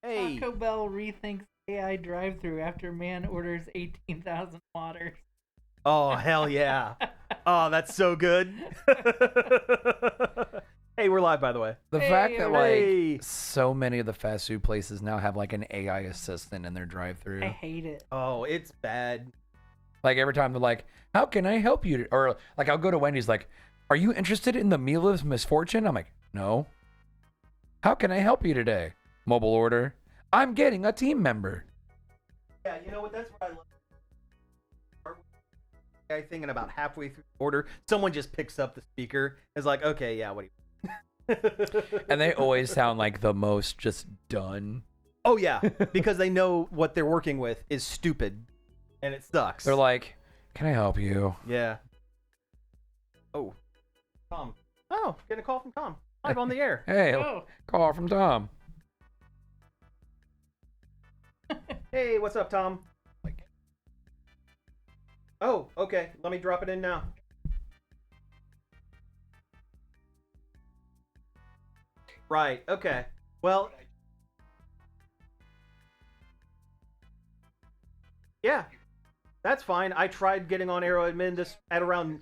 Hey. Taco Bell rethinks AI drive-through after man orders 18,000 waters. Oh, hell yeah. Oh, that's so good. Hey, we're live, by the way. The Hey, fact that like hey. so many of the fast food places now have like an AI assistant in their drive-through. I hate it. Oh, it's bad. Like every time they're like, "How can I help you?" Or like I'll go to Wendy's like, "Are you interested in the meal of misfortune?" I'm like, "No." "How can I help you today?" "Mobile order." "I'm getting a team member." Yeah, you know what? That's what I love. I think, and about halfway through the order, someone just picks up the speaker. Is like, okay, yeah, what do you? And they always sound like the most just done. Oh yeah, because they know what they're working with is stupid, and it sucks. They're like, "Can I help you?" yeah. Oh, Tom. Oh, getting a call from Tom. Live on the air. "Hey, Oh. call from Tom." Hey, what's up, Tom? Oh, okay. Let me drop it in now. Right. Okay. Well. Yeah, that's fine. I tried getting on Aero Admin this at around.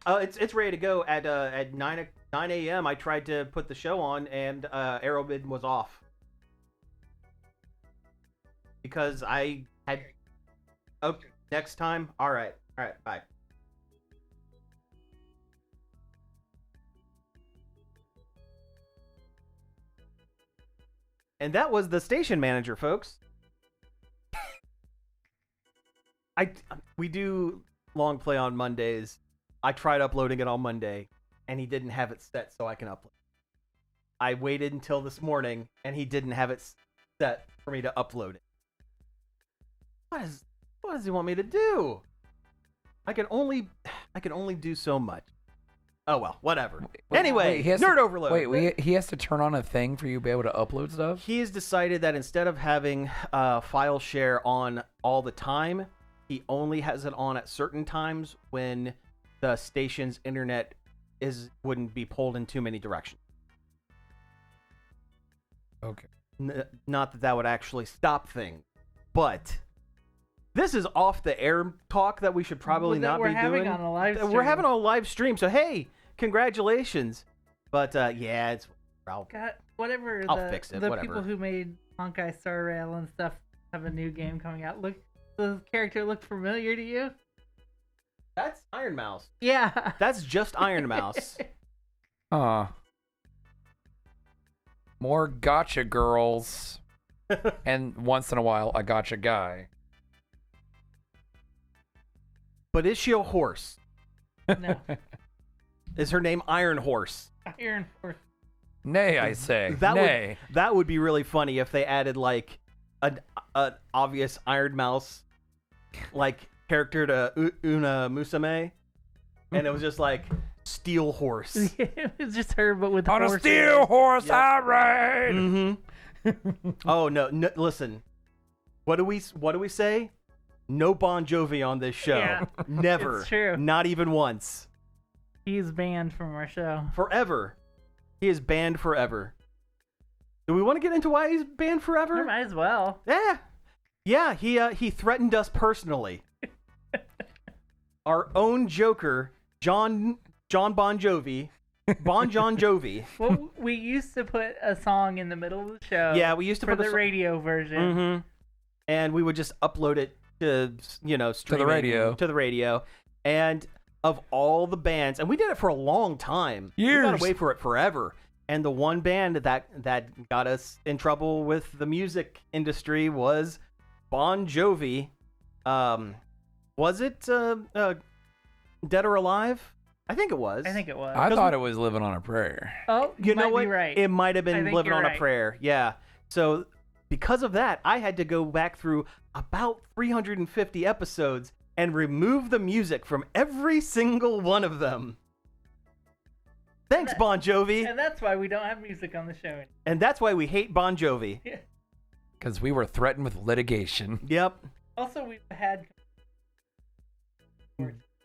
It's ready to go at 9 a.m. I tried to put the show on and Aero Admin was off because I had. Okay, next time. All right. Bye. And that was the station manager, folks. We do long play on Mondays. I tried uploading it on Monday, and he didn't have it set so I can upload. I waited until this morning, and he didn't have it set for me to upload it. What does he want me to do? I can only do so much. Oh well, whatever. Anyway, nerd overload. He has to turn on a thing for you to be able to upload stuff? He has decided that instead of having file share on all the time, he only has it on at certain times when the station's internet wouldn't be pulled in too many directions. Okay. Not that would actually stop things, but this is off the air talk that we should probably not be doing. We're having on a live stream. We're having a live stream, so hey, congratulations. But yeah, it's God, whatever. I'll fix it. The Whatever. people who made Honkai Star Rail and stuff have a new game coming out. Look, the character look familiar to you? That's Iron Mouse. Yeah. That's just Iron Mouse. More gotcha girls. And once in a while, a gotcha guy. But is she a horse? No. Is her name Iron Horse? Iron Horse. Nay, I say. That would be really funny if they added like an obvious Iron Mouse like character to Una Musume, and it was just like Steel Horse. It was just her, but with On horses. a steel horse, Yep. I ride. Mm-hmm. Oh no! Listen, what do we say? No Bon Jovi on this show. Yeah, Never. it's true. Not even once. He's banned from our show. Forever. He is banned forever. Do we want to get into why he's banned forever? We might as well. Yeah. He threatened us personally. Our own Joker, John Bon Jovi, John Jovi. Well, we used to put a song in the middle of the show. Yeah, we used to for put the radio version. Mm-hmm. And we would just upload it to streaming, to the radio. And of all the bands, and we did it for a long time. Years. We got away for it forever. And the one band that got us in trouble with the music industry was Bon Jovi. Was it Dead or Alive? I think it was. I think it was. I thought it was Living on a Prayer. Oh, You know might what? be right. It might have I been think Living you're on right. a Prayer. Yeah. So because of that, I had to go back through about 350 episodes and remove the music from every single one of them. Thanks, Bon Jovi. And that's why we don't have music on the show. And that's why we hate Bon Jovi. Because we were threatened with litigation. Yep. Also, we've had.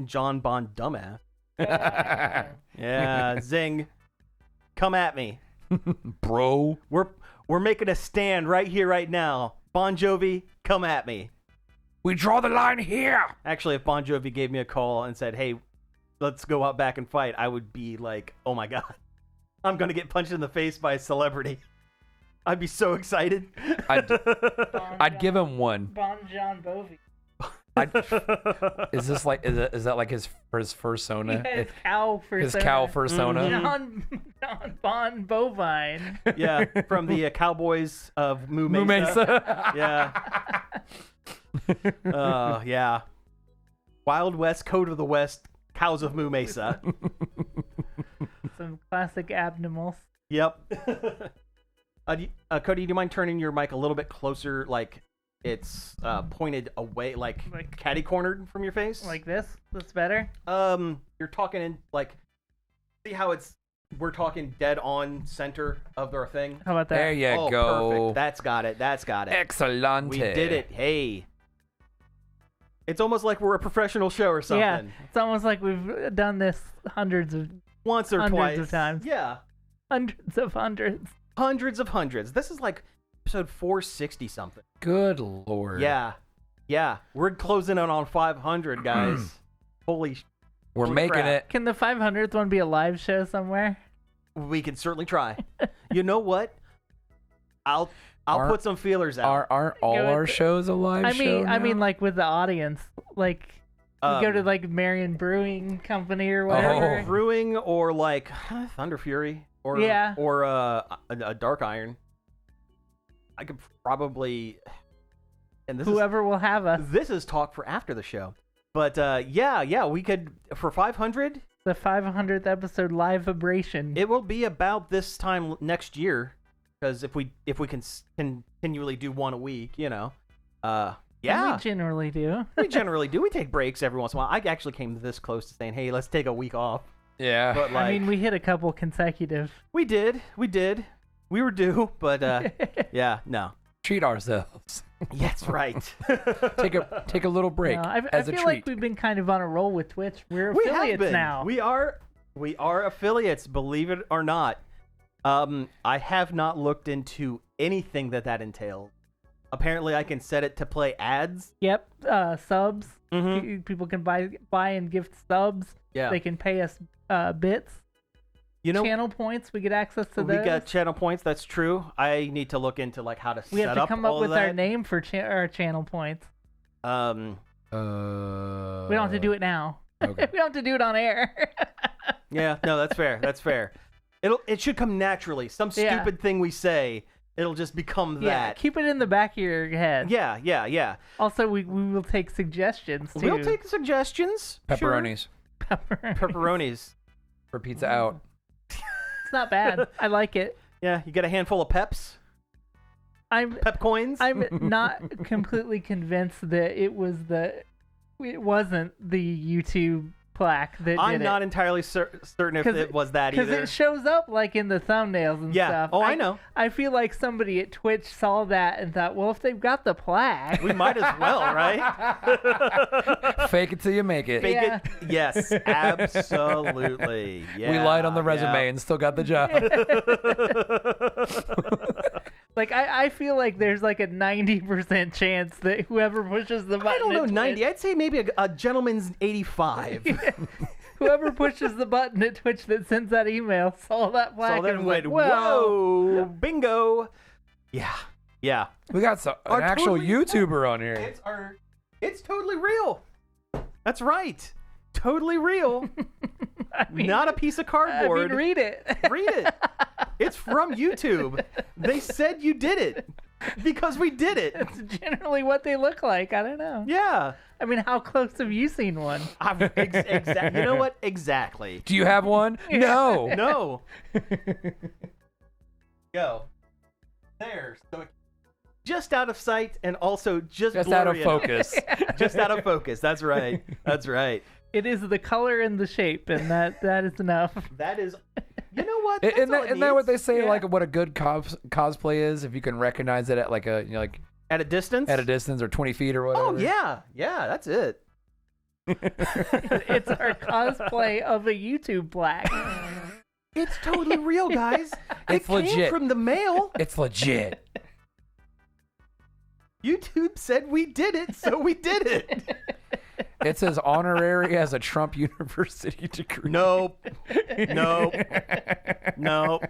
John Bon Dumbass. Oh, Yeah, zing. Come at me. Bro. We're making a stand right here, right now. Bon Jovi, come at me. We draw the line here. Actually, if Bon Jovi gave me a call and said, hey, let's go out back and fight, I would be like, oh my God, I'm going to get punched in the face by a celebrity. I'd be so excited. I'd give him one. Bon John Bovi. Is that like his persona? Yeah, his cow persona. His cow persona. John Bon Bovine. Yeah, from the Cowboys of Moo Mesa. Moo Mesa. Yeah. Yeah. Wild West, Code of the West, Cows of Moo Mesa. Some classic abnormals. Yep. Cody, do you mind turning your mic a little bit closer, like it's pointed away, like catty cornered from your face? Like this? That's better? You're talking in, like, see how we're talking dead on center of our thing? How about that? There you go. Perfect. That's got it. Excellent. We did it. Hey. It's almost like we're a professional show or something. Yeah, it's almost like we've done this Once or hundreds twice. of times. Yeah. Hundreds of hundreds. Hundreds. This is like episode 460 something. Good Lord. Yeah. We're closing in on 500, guys. Holy We're making crap. it. Can the 500th one be a live show somewhere? We can certainly try. You know what? I'll put some feelers out. Aren't all our shows a live show I mean, now? like with the audience, like you go to like Marion Brewing Company or whatever. Brewing or like Thunder Fury or a Dark Iron. I could probably, and Whoever will have us. This is talk for after the show. But yeah, we could for 500. The 500th episode live vibration. It will be about this time next year, because if we can continually do one a week, yeah. We generally do. We generally do. We take breaks every once in a while. I actually came this close to saying, hey, let's take a week off. Yeah. But like, I mean, we hit a couple consecutive. We did. We were due, but yeah, no. Treat ourselves. That's right. Take a little break. No, I as a feel treat. like we've been kind of on a roll with Twitch. We're We have affiliates been. now. We are affiliates, believe it or not. I have not looked into anything that entails. Apparently, I can set it to play ads. Yep. Subs. Mm-hmm. People can buy and gift subs. Yeah. They can pay us bits. You know, Channel points. We get access to those. we got channel points. That's true. I need to look into like how to We set have to up come all up with of that. our name for our channel points. We We don't have to do it now. Okay. We don't have to do it on air. Yeah, no, that's fair. That's fair. It should come naturally. Some stupid thing we say, it'll just become Yeah, that. keep it in the back of your head. Yeah. Also, we will take suggestions too. We'll take suggestions. Pepperonis Pepperonis. for pizza out. It's not bad. I like it. Yeah, you get a handful of peps. Pep coins. I'm not completely convinced that it wasn't the YouTube plaque that did I'm it. not entirely certain if it was that Because either. it shows up like in the thumbnails and stuff. Oh, I know. I feel like somebody at Twitch saw that and thought, well, if they've got the plaque, We might as well, right? Fake it till you make it. Fake Yeah. it. Yes, absolutely. Yeah, We lied on the resume and still got the job. like I feel like there's like a 90% chance that whoever pushes the button, I don't know, at 90. Twitch, I'd say maybe a gentleman's 85. whoever pushes the button at Twitch that sends that email saw that plaque So then and went, like, well, whoa, bingo. Yeah. We got an actual YouTuber on here. It's totally real. That's right. Totally real. I mean, Not a piece of cardboard. read it. Read it. It's from YouTube. They said you did it because we did it. It's generally what they look like. I don't know. Yeah. I mean, how close have you seen one? Exactly. You know what? Exactly. Do you have one? No. No. Go. There. So just out of sight and also just Out of blurry focus. enough. Just out of focus. That's right. That's right. It is the color and the shape, and that is enough. That is. You know what? That's Isn't all it that what they needs. say? Yeah. Like what a good cosplay is, if you can recognize it at like a like At a distance? at a distance or 20 feet or whatever. Oh, yeah. Yeah, that's it. It's our cosplay of a YouTube plaque. It's totally real, guys. It's it came legit. from the mail. It's legit. YouTube said we did it, so we did it. It's as honorary as a Trump University degree. Nope. Nope. Nope.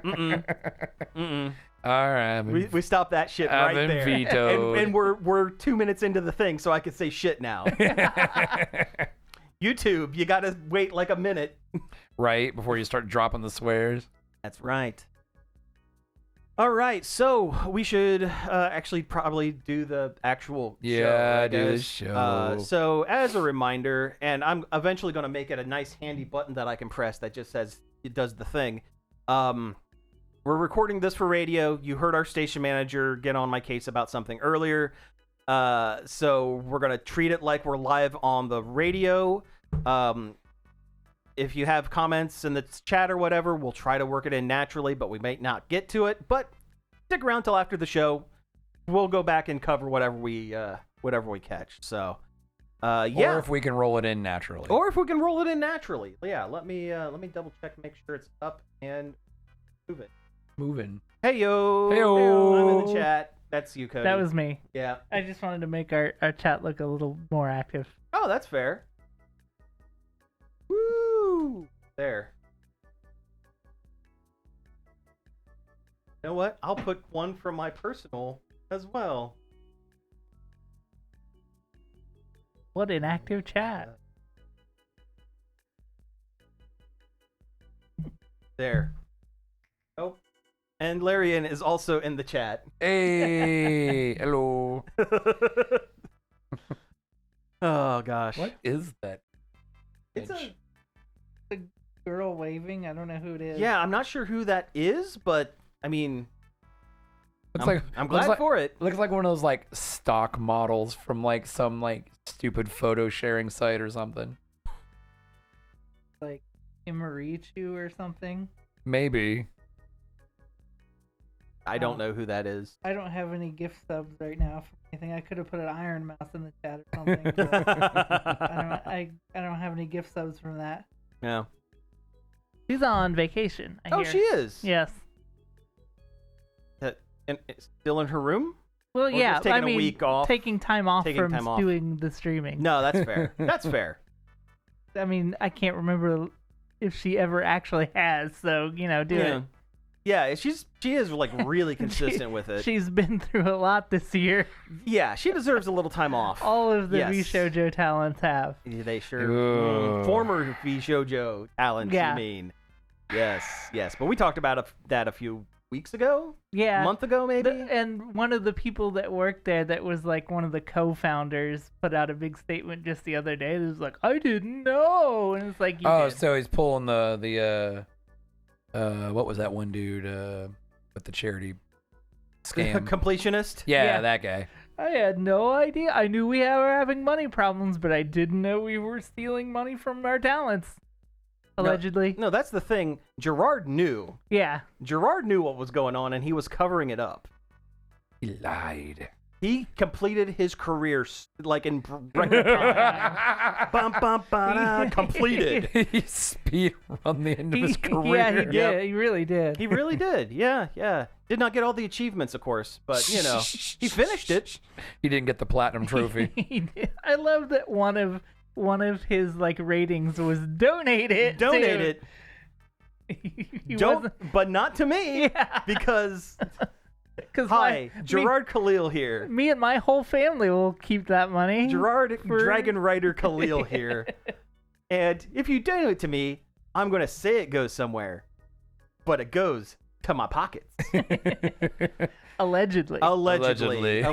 Mm-mm. All right. We stopped that shit I've right been there. vetoed. And we're 2 minutes into the thing, so I can say shit now. YouTube, you gotta wait like a minute. Right before you start dropping the swears. That's right. All right, so we should actually probably do the actual show. Yeah, I do the guess. show. So as a reminder, and I'm eventually going to make it a nice handy button that I can press that just says it does the thing. We're recording this for radio. You heard our station manager get on my case about something earlier. So we're going to treat it like we're live on the radio. If you have comments in the chat or whatever, we'll try to work it in naturally, but we might not get to it. But stick around till after the show. We'll go back and cover whatever we catch. So, yeah. Or if we can roll it in naturally. Or if we can roll it in naturally. Yeah. Let me double check, make sure it's up and move it. Moving. Hey yo. Hey-yo. I'm in the chat. That's you, Cody. That was me. Yeah. I just wanted to make our chat look a little more active. Oh, that's fair. Woo! There. You know what? I'll put one from my personal as well. What an active chat. There. Oh. And Larian is also in the chat. Hey, hello. Oh, gosh. What is that? It's The girl waving. I don't know who it is. Yeah, I'm not sure who that is, but, I mean, I'm glad looks for it. Looks like one of those like stock models from like some like stupid photo sharing site or something. Like Imarichu or something. Maybe. I don't know who that is. I don't have any gift subs right now for anything. I could have put an Iron Mouse in the chat or something. But I don't have any gift subs from that. Yeah. She's on vacation. I Oh, hear. she is? Yes. And it's still in her room? Well, Or yeah. just taking I mean, a week off? taking time off Taking from time off. doing the streaming. No, that's fair. That's fair. I mean, I can't remember if she ever actually has. So do it. Yeah, she is like really consistent with it. She's been through a lot this year. Yeah, she deserves a little time off. All of the Yes. VShojo talents have. Yeah, they sure. Ugh. Former VShojo talents, Yeah. you mean? Yes. But we talked about that a few weeks ago, Yeah. a month ago, maybe. And one of the people that worked there that was like one of the co-founders put out a big statement just the other day. It was like, I didn't know. And it's like, you Oh, did. so he's pulling the what was that one dude with the charity scam? Completionist. Yeah, Yeah. that guy. I had no idea. I knew we were having money problems, but I didn't know we were stealing money from our talents. Allegedly. No, that's the thing. Gerard knew. Yeah. Gerard knew what was going on, and he was covering it up. He lied. He completed his career like in record time. Bum, bum, ba-da, completed. He speed run the end of his career. Yeah, he did. Yep. He really did. He really did. Yeah. Did not get all the achievements, of course, but he finished it. He didn't get the platinum trophy. He did. I love that one of his like ratings was donated. Donated. He Don't, wasn't- but not to me. Yeah. Because Cause hi, Gerard Khalil here. Me and my whole family will keep that money. Gerard for- Dragon Rider Khalil here. And if you donate to me, I'm gonna say it goes somewhere, but it goes to my pockets. Allegedly. Allegedly.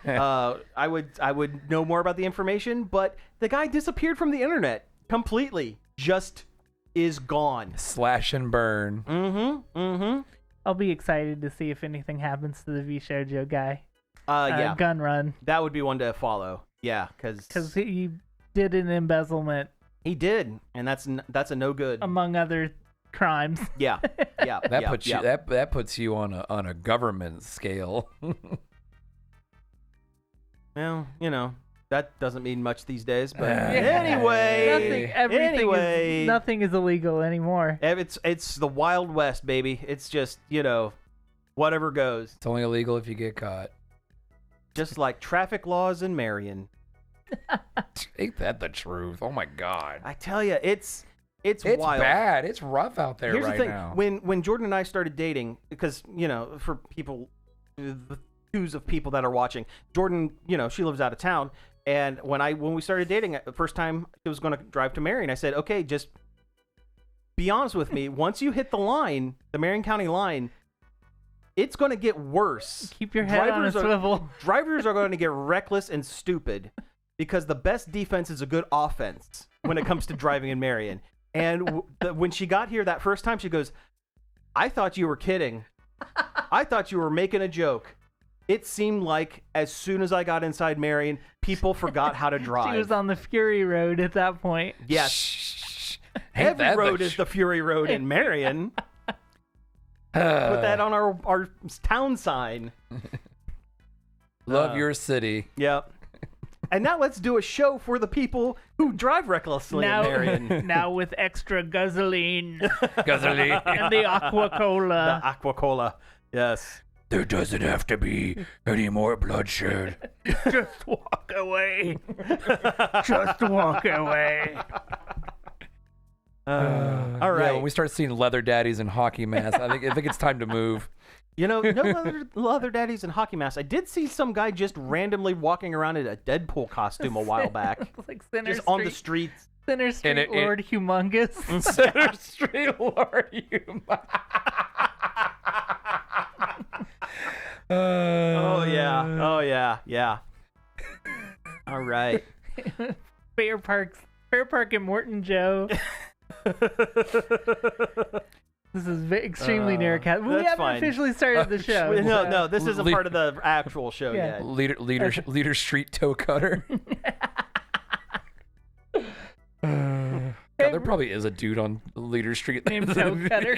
I would know more about the information, but the guy disappeared from the internet completely. Just is gone. Slash and burn. Mm-hmm. I'll be excited to see if anything happens to the VShojo guy. Yeah. Gun run. That would be one to follow. Yeah, Because he did an embezzlement, he did, and that's a no good. among other crimes. Yeah. That puts you on a government scale. Well, that doesn't mean much these days. But Yeah. anyway, Nothing is illegal anymore. it's the Wild West, baby. It's just whatever goes. It's only illegal if you get caught. Just like traffic laws in Marion. Ain't that the truth? Oh my God. I tell you, it's It's wild. bad. It's rough out there Here's right the thing: now. when Jordan and I started dating, because for people, the twos of people that are watching, Jordan, she lives out of town, and when we started dating, the first time she was going to drive to Marion, I said, okay, just be honest with me. Once you hit the line, the Marion County line, it's going to get worse. Keep your head on a swivel. Drivers are going to get reckless and stupid because the best defense is a good offense when it comes to driving in Marion. And when she got here that first time, she goes, I thought you were kidding. I thought you were making a joke. It seemed like as soon as I got inside Marion, people forgot how to drive. She was on the Fury Road at that point. Yes. Shh. Every road is the Fury Road in Marion. Put that on our town sign. Love your city. Yep. And now let's do a show for the people who drive recklessly in Marion. Now with extra gasoline Gasoline. and the Aqua Cola. The Aqua Cola. Yes. There doesn't have to be any more bloodshed. Just walk away. Just walk away. All right. Yeah, when we start seeing leather daddies in hockey masks, I think it's time to move. No leather daddies and hockey masks. I did see some guy just randomly walking around in a Deadpool costume a while back. Like Center Just Street, on the streets. Center Street Lord Humongous. Center Street Lord Oh yeah. All right. Fair Park and Morton Joe. This is extremely narrowcast. We that's haven't fine. officially started the show. No, this isn't part of the actual show Yeah. yet. Leader Street Toe Cutter. God, there probably is a dude on Leader Street Named Toe Cutter.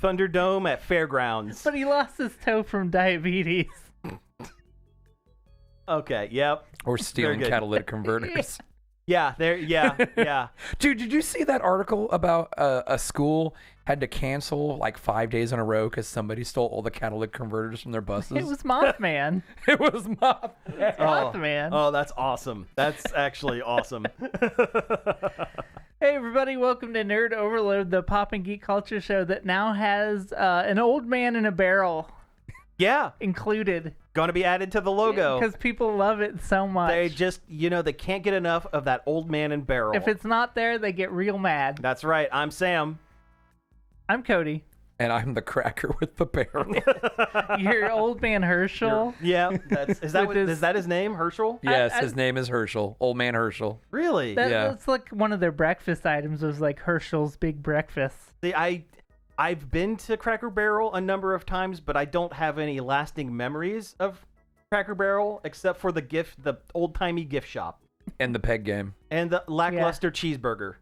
Thunderdome at Fairgrounds. But he lost his toe from diabetes. Okay, yep. or stealing good. catalytic converters. Yeah, yeah. Dude, did you see that article about a school had to cancel like 5 days in a row because somebody stole all the catalytic converters from their buses? It was Mothman. It was Mothman. Mothman. Oh, that's awesome. That's actually awesome. Hey everybody, welcome to Nerd Overload, the pop and geek culture show that now has an old man in a barrel Yeah, included. gonna be added to the logo. Because people love it so much. They just, they can't get enough of that old man in barrel. If it's not there, they get real mad. That's right. I'm Sam. I'm Cody. And I'm the cracker with the barrel. You're old man Herschel. Yeah, is that his name, Herschel? Yes, his name is Herschel. Old man Herschel. Really? That's like one of their breakfast items was like Herschel's big breakfast. See, I've been to Cracker Barrel a number of times, but I don't have any lasting memories of Cracker Barrel except for the old-timey gift shop. And the peg game. And the lackluster cheeseburger.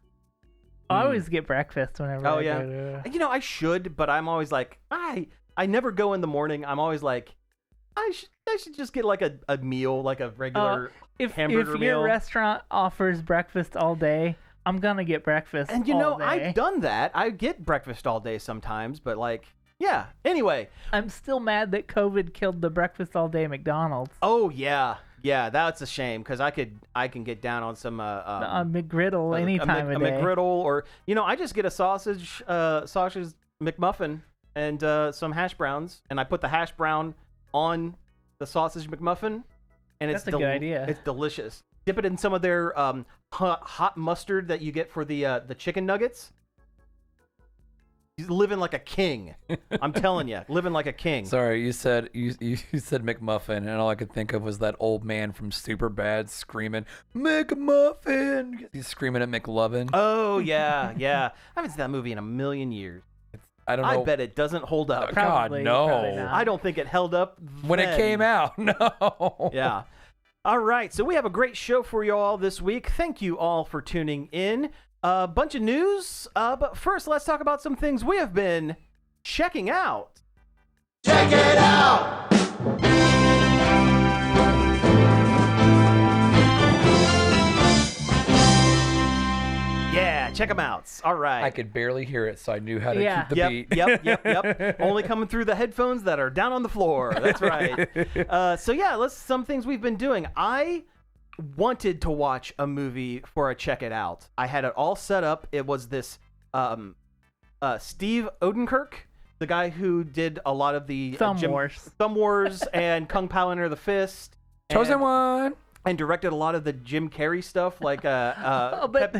I always get breakfast whenever I go to... I should, but I'm always like, I never go in the morning. I'm always like, I should just get like a meal, like a regular hamburger if meal. your restaurant offers breakfast all day, I'm gonna get breakfast And all day. I've done that. I get breakfast all day sometimes, but like, yeah. Anyway. I'm still mad that COVID killed the breakfast all day McDonald's. Oh yeah. Yeah, that's a shame because I can get down on some A McGriddle any time of day. A McGriddle, or I just get a sausage McMuffin and some hash browns, and I put the hash brown on the sausage McMuffin, and That's a good idea. It's delicious. Dip it in some of their hot mustard that you get for the chicken nuggets. He's living like a king. I'm telling you, living like a king. Sorry, you said McMuffin, and all I could think of was that old man from Superbad screaming McMuffin. He's screaming at McLovin. Oh yeah. I haven't seen that movie in a million years. I don't know. I bet it doesn't hold up. Probably, God, probably no. not. I don't think it held up When it then. came out, no. Yeah. All right, so we have a great show for you all this week. Thank you all for tuning in. A bunch of news, but first let's talk about some things we have been checking out. Check it out! check them out. All right. I could barely hear it, so I knew how to Yeah. keep the beat. Yep. Only coming through the headphones that are down on the floor. That's right. So yeah, some things we've been doing. I wanted to watch a movie for a check it out. I had it all set up. It was this Steve Odenkirk, the guy who did a lot of the Thumb Wars and Kung Pao Enter the Fist. Chosen one. And directed a lot of the Jim Carrey stuff, like I'll bet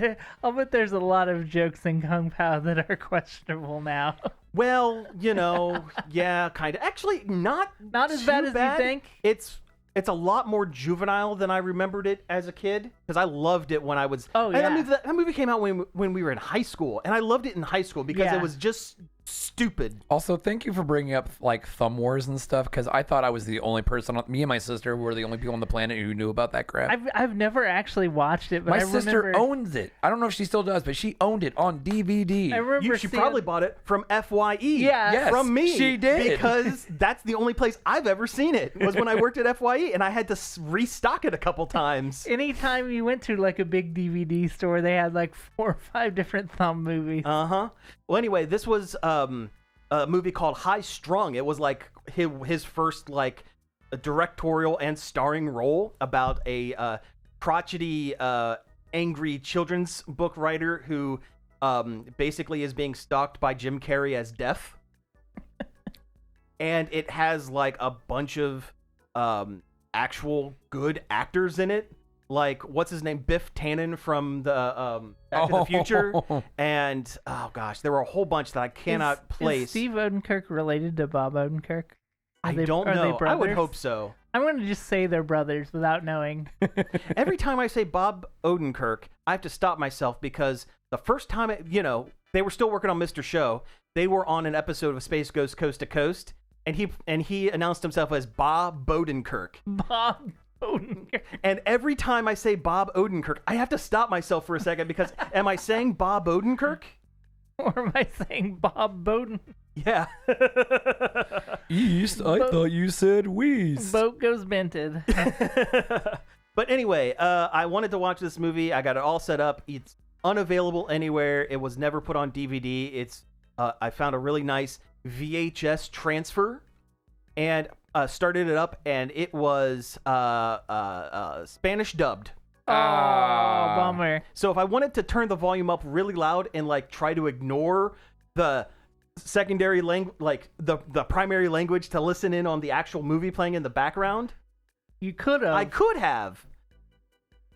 there's a lot of jokes in Kung Pao that are questionable now. Well, yeah, kind of. Actually, not as too bad as you think. It's a lot more juvenile than I remembered it as a kid, because I loved it when I was. Oh, yeah. And that movie came out when we were in high school, and I loved it in high school because it was just stupid. Also, thank you for bringing up like Thumb Wars and stuff, because I thought I was the only person, me and my sister, who were the only people on the planet who knew about that crap. I've never actually watched it, but my I sister remember, owns it. I don't know if she still does, but she owned it on DVD. I remember She seeing- probably bought it from FYE. Yeah. Yes, from me. she did. Because that's the only place I've ever seen it, was when I worked at FYE, and I had to restock it a couple times. Anytime you went to like a big DVD store, they had like 4 or 5 different Thumb movies. Uh-huh. Well, anyway, this was a movie called High Strung. It was like his first like directorial and starring role about a crotchety, angry children's book writer who basically is being stalked by Jim Carrey as deaf. And it has like a bunch of actual good actors in it. Like, what's his name? Biff Tannen from the Back to the Future. And, oh gosh, there were a whole bunch that I cannot place. Is Steve Odenkirk related to Bob Odenkirk? I don't know. I would hope so. I'm going to just say they're brothers without knowing. Every time I say Bob Odenkirk, I have to stop myself, because the first time, they were still working on Mr. Show. They were on an episode of Space Ghost Coast to Coast, and he announced himself as Bob Odenkirk. Bob Odenkirk. And every time I say Bob Odenkirk, I have to stop myself for a second, because am I saying Bob Odenkirk? Or am I saying Bob Bowden? Yeah. East, I thought you said west. Boat goes bented. But anyway, I wanted to watch this movie. I got it all set up. It's unavailable anywhere. It was never put on DVD. I found a really nice VHS transfer and started it up, and it was Spanish dubbed. Oh, bummer. So if I wanted to turn the volume up really loud and like try to ignore the secondary language, like the primary language, to listen in on the actual movie playing in the background, You could have. I could have.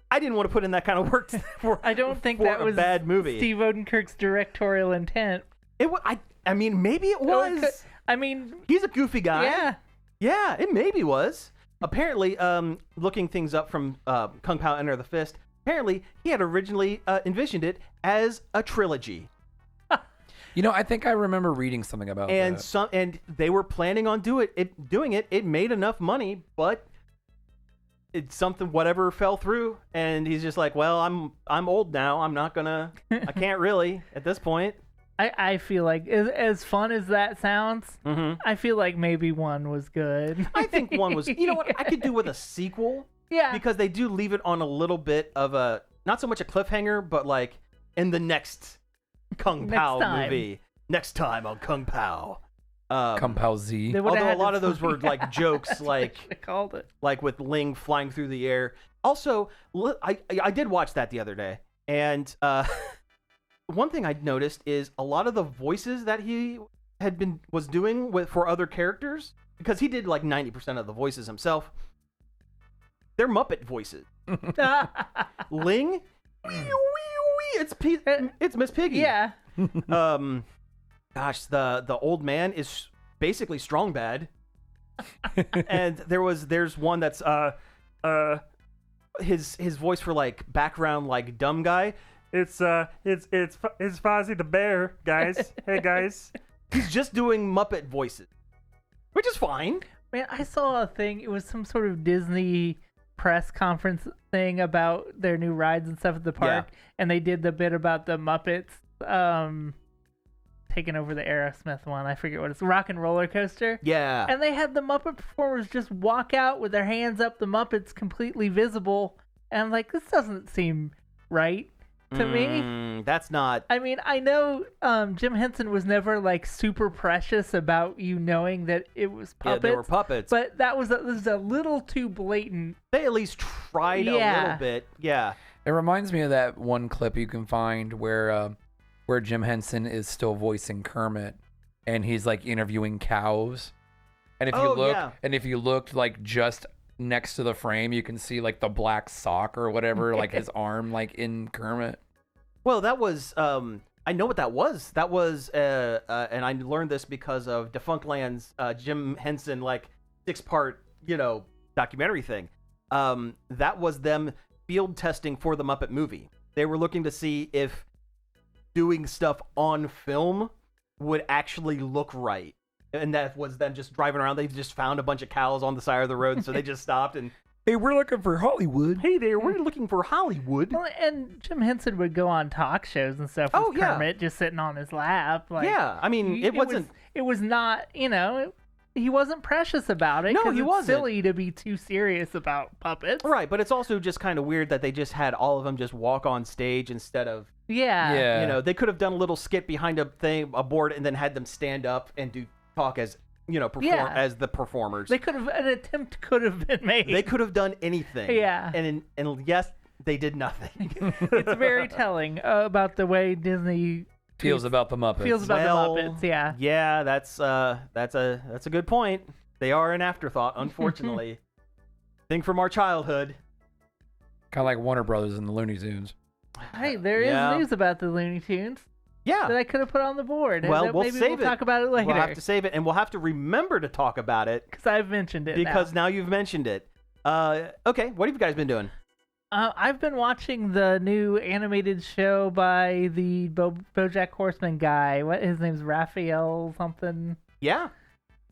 I didn't want to put in that kind of work for. I don't think for that a was bad movie. Steve Odenkirk's directorial intent. It was. I mean, maybe it was. I mean, He's a goofy guy. yeah. Yeah, it maybe was. Apparently, looking things up from Kung Pao Enter the Fist, apparently he had originally envisioned it as a trilogy. I think I remember reading something about that. And they were planning on doing it. It made enough money, but it's something, whatever fell through, and he's just like, well, I'm old now. I'm not gonna. I can't really at this point. I feel like, as fun as that sounds, I feel like maybe one was good. I think one was. You know what? I could do with a sequel. Yeah. Because they do leave it on a little bit of a, not so much a cliffhanger, but like in the next Kung Pao movie. Next time on Kung Pao. Kung Pao Z. Although a lot of those were like jokes, like I called it. Like with Ling flying through the air. Also, I did watch that the other day, and one thing I noticed is a lot of the voices that he was doing for other characters, because he did like 90% of the voices himself. They're Muppet voices. Ling, it's Miss Piggy. Yeah. Gosh, the old man is basically Strong Bad. And there's one that's his voice for like background like dumb guy. It's Fozzie the Bear, guys. Hey guys. He's just doing Muppet voices, which is fine. Man, I saw a thing. It was some sort of Disney press conference thing about their new rides and stuff at the park, and they did the bit about the Muppets taking over the Aerosmith one. I forget what it's, Rock and Roller Coaster. Yeah. And they had the Muppet performers just walk out with their hands up, the Muppets completely visible, and I'm like, this doesn't seem right. to me. That's not. I mean, I know Jim Henson was never like super precious about you knowing that it was puppets. Yeah, they were puppets. But this was a little too blatant. They at least tried a little bit. Yeah. It reminds me of that one clip you can find where Jim Henson is still voicing Kermit, and he's like interviewing cows. And if you looked like just next to the frame, you can see like the black sock or whatever, like his arm, like in Kermit. Well, that was. I know what that was. That was, and I learned this because of Defunctland's Jim Henson like 6-part documentary thing. That was them field testing for the Muppet movie. They were looking to see if doing stuff on film would actually look right. And that was them just driving around. They just found a bunch of cows on the side of the road, so they just stopped and, hey, we're looking for Hollywood. Hey there, we're looking for Hollywood. Well, and Jim Henson would go on talk shows and stuff with Kermit just sitting on his lap. Like, yeah, I mean, it wasn't. It was not, he wasn't precious about it. No, he it's wasn't. Silly to be too serious about puppets. Right, but it's also just kind of weird that they just had all of them just walk on stage instead of. Yeah. They could have done a little skit behind a board, and then had them stand up and talk as perform as the performers. An attempt could have been made. They could have done anything. Yeah. And yes, they did nothing. It's very telling about the way Disney feels about the Muppets. The Muppets, yeah. Yeah, that's a good point. They are an afterthought, unfortunately. Thing from our childhood. Kind of like Warner Brothers and the Looney Tunes. Hey, there is news about the Looney Tunes. Yeah. That I could have put on the board. Well, we'll maybe save we'll talk about it later. We'll have to save it, and we'll have to remember to talk about it. Because I've mentioned it Because now you've mentioned it. Okay, what have you guys been doing? I've been watching the new animated show by the BoJack Horseman guy. His name's Raphael something. Yeah.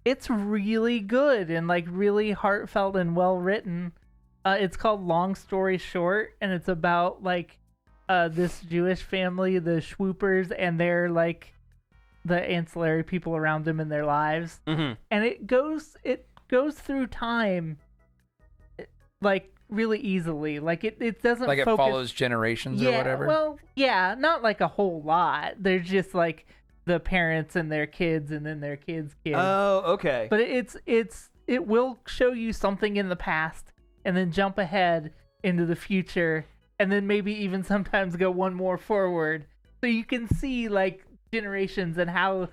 It's really good and like really heartfelt and well written. It's called Long Story Short, and it's about like this Jewish family, the Schwoopers, and they're like the ancillary people around them in their lives. Mm-hmm. And it goes through time like really easily. Like it doesn't like it focus... follows generations or whatever. Well, yeah, not like a whole lot. There's just like the parents and their kids and then their kids' kids. Oh, okay. But it will show you something in the past and then jump ahead into the future and then maybe even sometimes go one more forward. So you can see like generations and how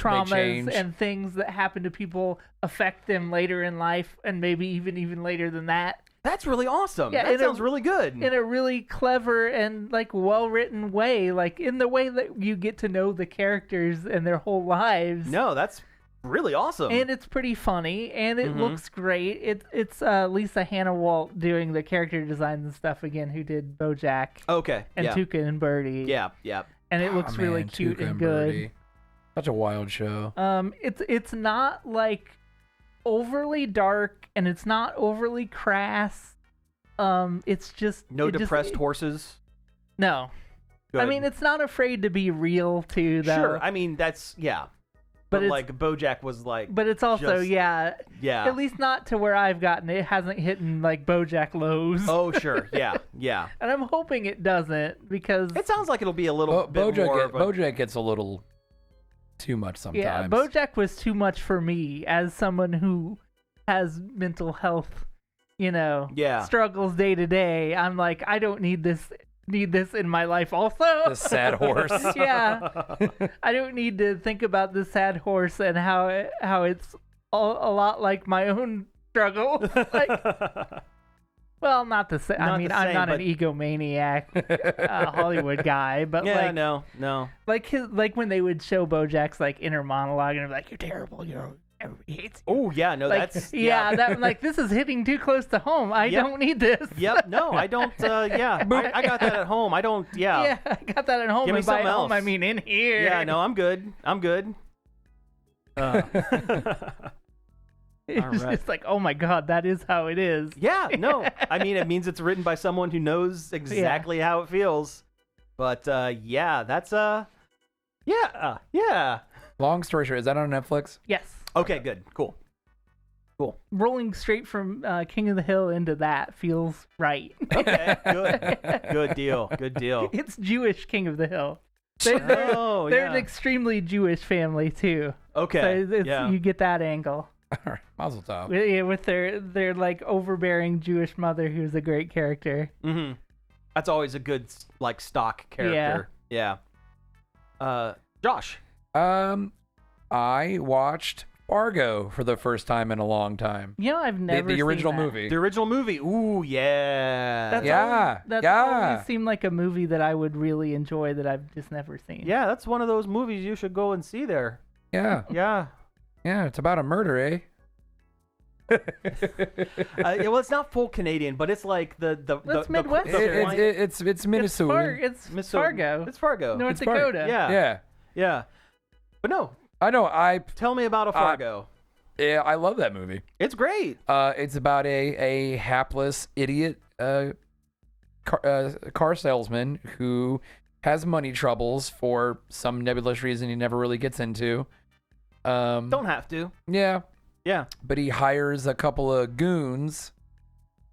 traumas and things that happen to people affect them later in life and maybe even later than that. That's really awesome. Yeah, that sounds really good. In a really clever and like well-written way, like in the way that you get to know the characters and their whole lives. No, that's really awesome. And it's pretty funny, and it looks great. It's Lisa Hannah-Walt doing the character designs and stuff again, who did BoJack. Okay. And Tuca and Birdie. Yeah, yeah. And it looks really cute and good. Birdie. Such a wild show. It's not like overly dark, and it's not overly crass. It's just depressed horses. No. Good. I mean, it's not afraid to be real too, though. Sure. I mean, that's But like BoJack was like. But it's also yeah. At least not to where I've gotten. It hasn't hit like BoJack lows. Oh sure, yeah. And I'm hoping it doesn't because it sounds like it'll be a little bit more. BoJack gets a little too much sometimes. Yeah, BoJack was too much for me as someone who has mental health, struggles day to day. I'm like, I don't need this in my life also. The sad horse. Yeah. I don't need to think about the sad horse and how it's a lot like my own struggle. Well, not the same. I mean, I'm not an egomaniac Hollywood guy, but yeah, like no. Like when they would show BoJack's like inner monologue and it'd be like, "You're terrible, everybody hates you." Oh yeah, no, like, that's that like this is hitting too close to home. I don't need this. Yep, no, I don't. Yeah, I got that at home. I don't. Yeah, yeah, I got that at home. Give me and by something home, else. I mean in here. Yeah, no, I'm good. It's just like, oh my god, that is how it is. Yeah, no, I mean it means it's written by someone who knows exactly how it feels. But yeah, that's yeah. Long story short, is that on Netflix? Yes. Okay, good, cool. rolling straight from King of the Hill into that feels right. Okay, good deal. It's Jewish King of the Hill. They're an extremely Jewish family too. Okay, So you get that angle. All right, Mazel tov. Yeah, with their like overbearing Jewish mother who's a great character. Mm-hmm. That's always a good like stock character. Yeah. Josh. I watched Fargo for the first time in a long time. You know, I've never the original seen that. movie. The original movie. Ooh, yeah. That's always seemed like a movie that I would really enjoy that I've just never seen. Yeah, that's one of those movies you should go and see there. Yeah. Yeah. Yeah, it's about a murder, eh? Well, it's not full Canadian, but it's like That's Midwest. It's Minnesota. It's Fargo. It's Fargo. North It's Fargo. Dakota. Yeah. But no, I know. tell me about a Fargo. Yeah, I love that movie. It's great. It's about a hapless idiot car salesman who has money troubles for some nebulous reason he never really gets into. Don't have to. Yeah. Yeah. But he hires a couple of goons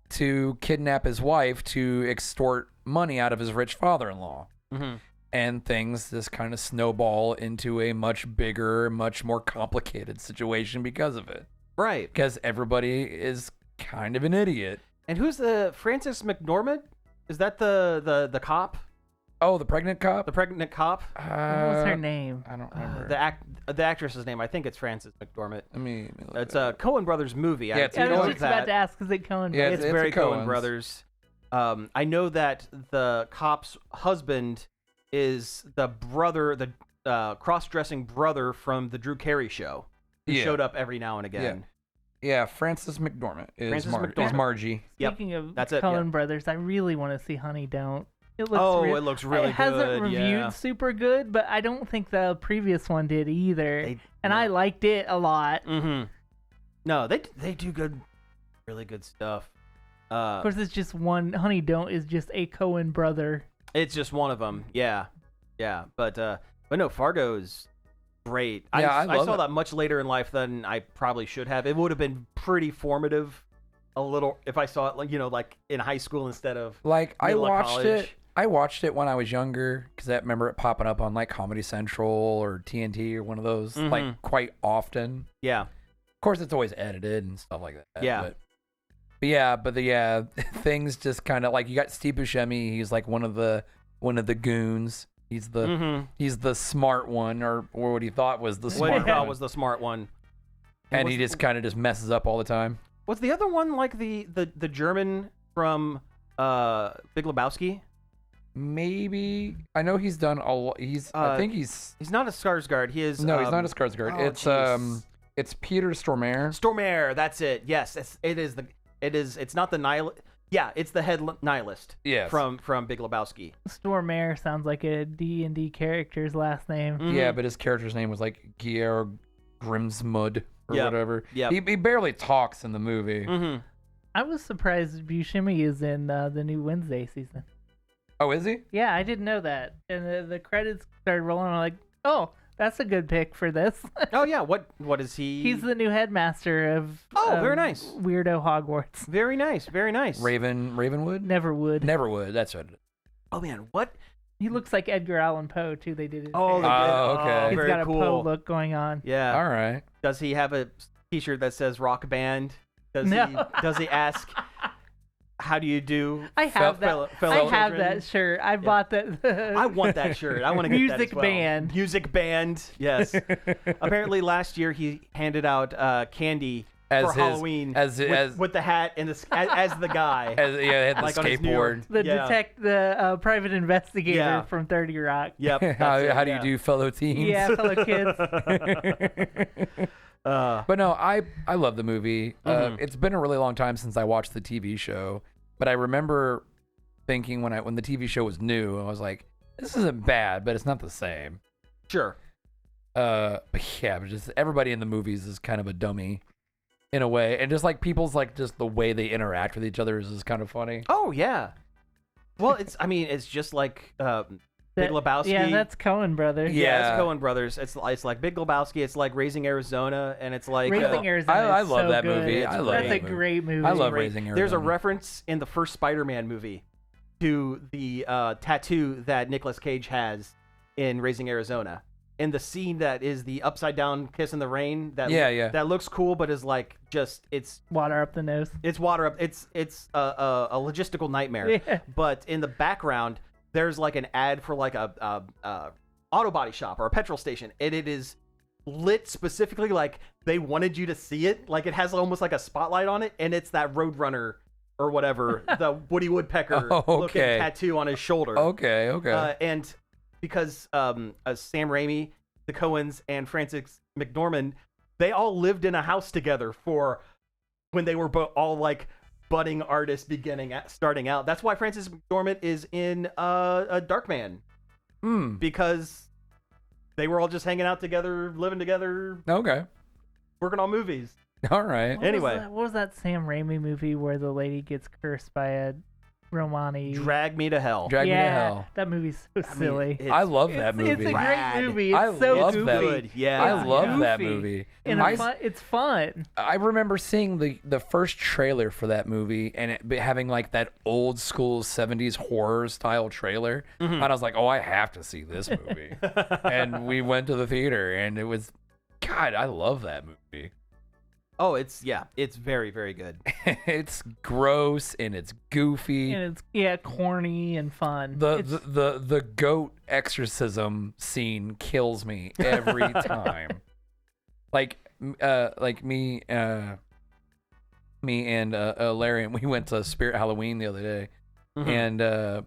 to kidnap his wife to extort money out of his rich father-in-law. Mm-hmm. And things just kind of snowball into a much bigger, much more complicated situation because of it. Right. Because everybody is kind of an idiot. And who's the Frances McDormand? Is that the cop? Oh, the pregnant cop? The pregnant cop? What was her name? I don't remember. The actress's name. I think it's Frances McDormand. Let me look It's a Coen Brothers movie. Yeah, it's I was Coen- just about to ask, is it Coen? Yeah, It's it's very the Coen Coens. Brothers. I know that the cop's husband is the brother, the cross-dressing brother from the Drew Carey show. Who showed up every now and again. Yeah, Frances McDormand is, Frances is McDormand. Margie. Speaking of that's it, Coen Brothers, I really want to see Honey Don't. It looks it looks really It hasn't good, reviewed yeah. super good, but I don't think the previous one did either. I liked it a lot. Mm-hmm. No, they do good, really good stuff. Of course, it's just one. Honey Don't is just a Coen brother. It's just one of them. Yeah. But no, Fargo's great. Yeah, I love saw it. that much later in life than I probably should have. It would have been pretty formative, a little, if I saw it, like in high school instead of Like, I middle of watched college. it. I watched it when I was younger because I remember it popping up on like Comedy Central or TNT or one of those like quite often. Yeah. Of course, it's always edited and stuff like that. Yeah. But things just kind of like you got Steve Buscemi. He's like one of the goons. He's the smart one, or what he thought was the What smart he thought one. was the smart one. And he just kind of just messes up all the time. Was the other one like the German from Big Lebowski? Maybe I know he's done a lot. I think he's not a Skarsgård. He is he's not a Skarsgård. oh, It's Peter Stormare. Stormare. That's it. Yes, it's not the nihilist. Yeah, it's the head nihilist. Yes. From Big Lebowski. Stormare sounds like a D&D character's last name. Yeah, but his character's name was like Georg Grimsmud or whatever. Yep. He barely talks in the movie. Mm-hmm. I was surprised Buscemi is in the new Wednesday season. Oh, is he? Yeah, I didn't know that. And the credits started rolling. I'm like, oh, that's a good pick for this. Oh yeah, what is he? He's the new headmaster of very nice. Weirdo Hogwarts. Very nice, very nice. Ravenwood? Neverwood. Neverwood, that's what. Oh man, what? He looks like Edgar Allan Poe too. They did his Oh, hair. okay. He's very got a cool. Poe look going on. Yeah. All right. Does he have a T-shirt that says "Rock Band"? Does he ask, "How do you do?" I have that. fellow I have children? that shirt. I bought that. I want that shirt. I want to get that Music as well. band. Music band. Yes. Apparently, last year he handed out candy As for his- Halloween as- with the hat and as the guy. Had the Like on his New York- skateboard. The private investigator Yeah. from 30 Rock. Yep. How do you do, fellow teens? Yeah, fellow kids. But no, I love the movie. It's been a really long time since I watched the TV show, but I remember thinking when the TV show was new, I was like, this isn't bad, but it's not the same. Sure. But yeah, but just everybody in the movies is kind of a dummy in a way, and just like people's like just the way they interact with each other is kind of funny. Oh yeah. Well, it's just like Big Lebowski. Yeah, that's Coen Brothers. Yeah, it's Coen Brothers. It's like Big Lebowski. It's like Raising Arizona, and it's like Raising Arizona. I is love so that good. movie. I love That's that a movie. great movie. I love Raising Arizona. There's a reference in the first Spider-Man movie to the tattoo that Nicolas Cage has in Raising Arizona. In the scene that is the upside down kiss in the rain. That looks cool, but is like it's water up the nose. It's water up. It's a logistical nightmare. Yeah. But in the background, there's like an ad for like a auto body shop or a petrol station, and it is lit specifically like they wanted you to see it. Like it has almost like a spotlight on it, and it's that Roadrunner or whatever, the Woody Woodpecker looking tattoo on his shoulder. Okay. And because Sam Raimi, the Coens, and Frances McDormand, they all lived in a house together for when they were all like budding artists starting out. That's why Frances McDormand is in a Darkman. Because they were all just hanging out together, living together. Okay. Working on movies. All right. Anyway. What was that Sam Raimi movie where the lady gets cursed by a Romani? Drag Me to Hell. Drag Me to Hell. That movie's so silly. I love that movie. It's a great movie. It's I so love goofy. that. Good. Yeah. I love goofy. that movie. And it's fun. I remember seeing the first trailer for that movie and it having like that old school 70s horror style trailer. And I was like, oh, I have to see this movie. And we went to the theater and it was, God, I love that movie. Oh, it's very, very good. It's gross and it's goofy. And it's corny and fun. The goat exorcism scene kills me every time. Like me and Larry, we went to Spirit Halloween the other day, and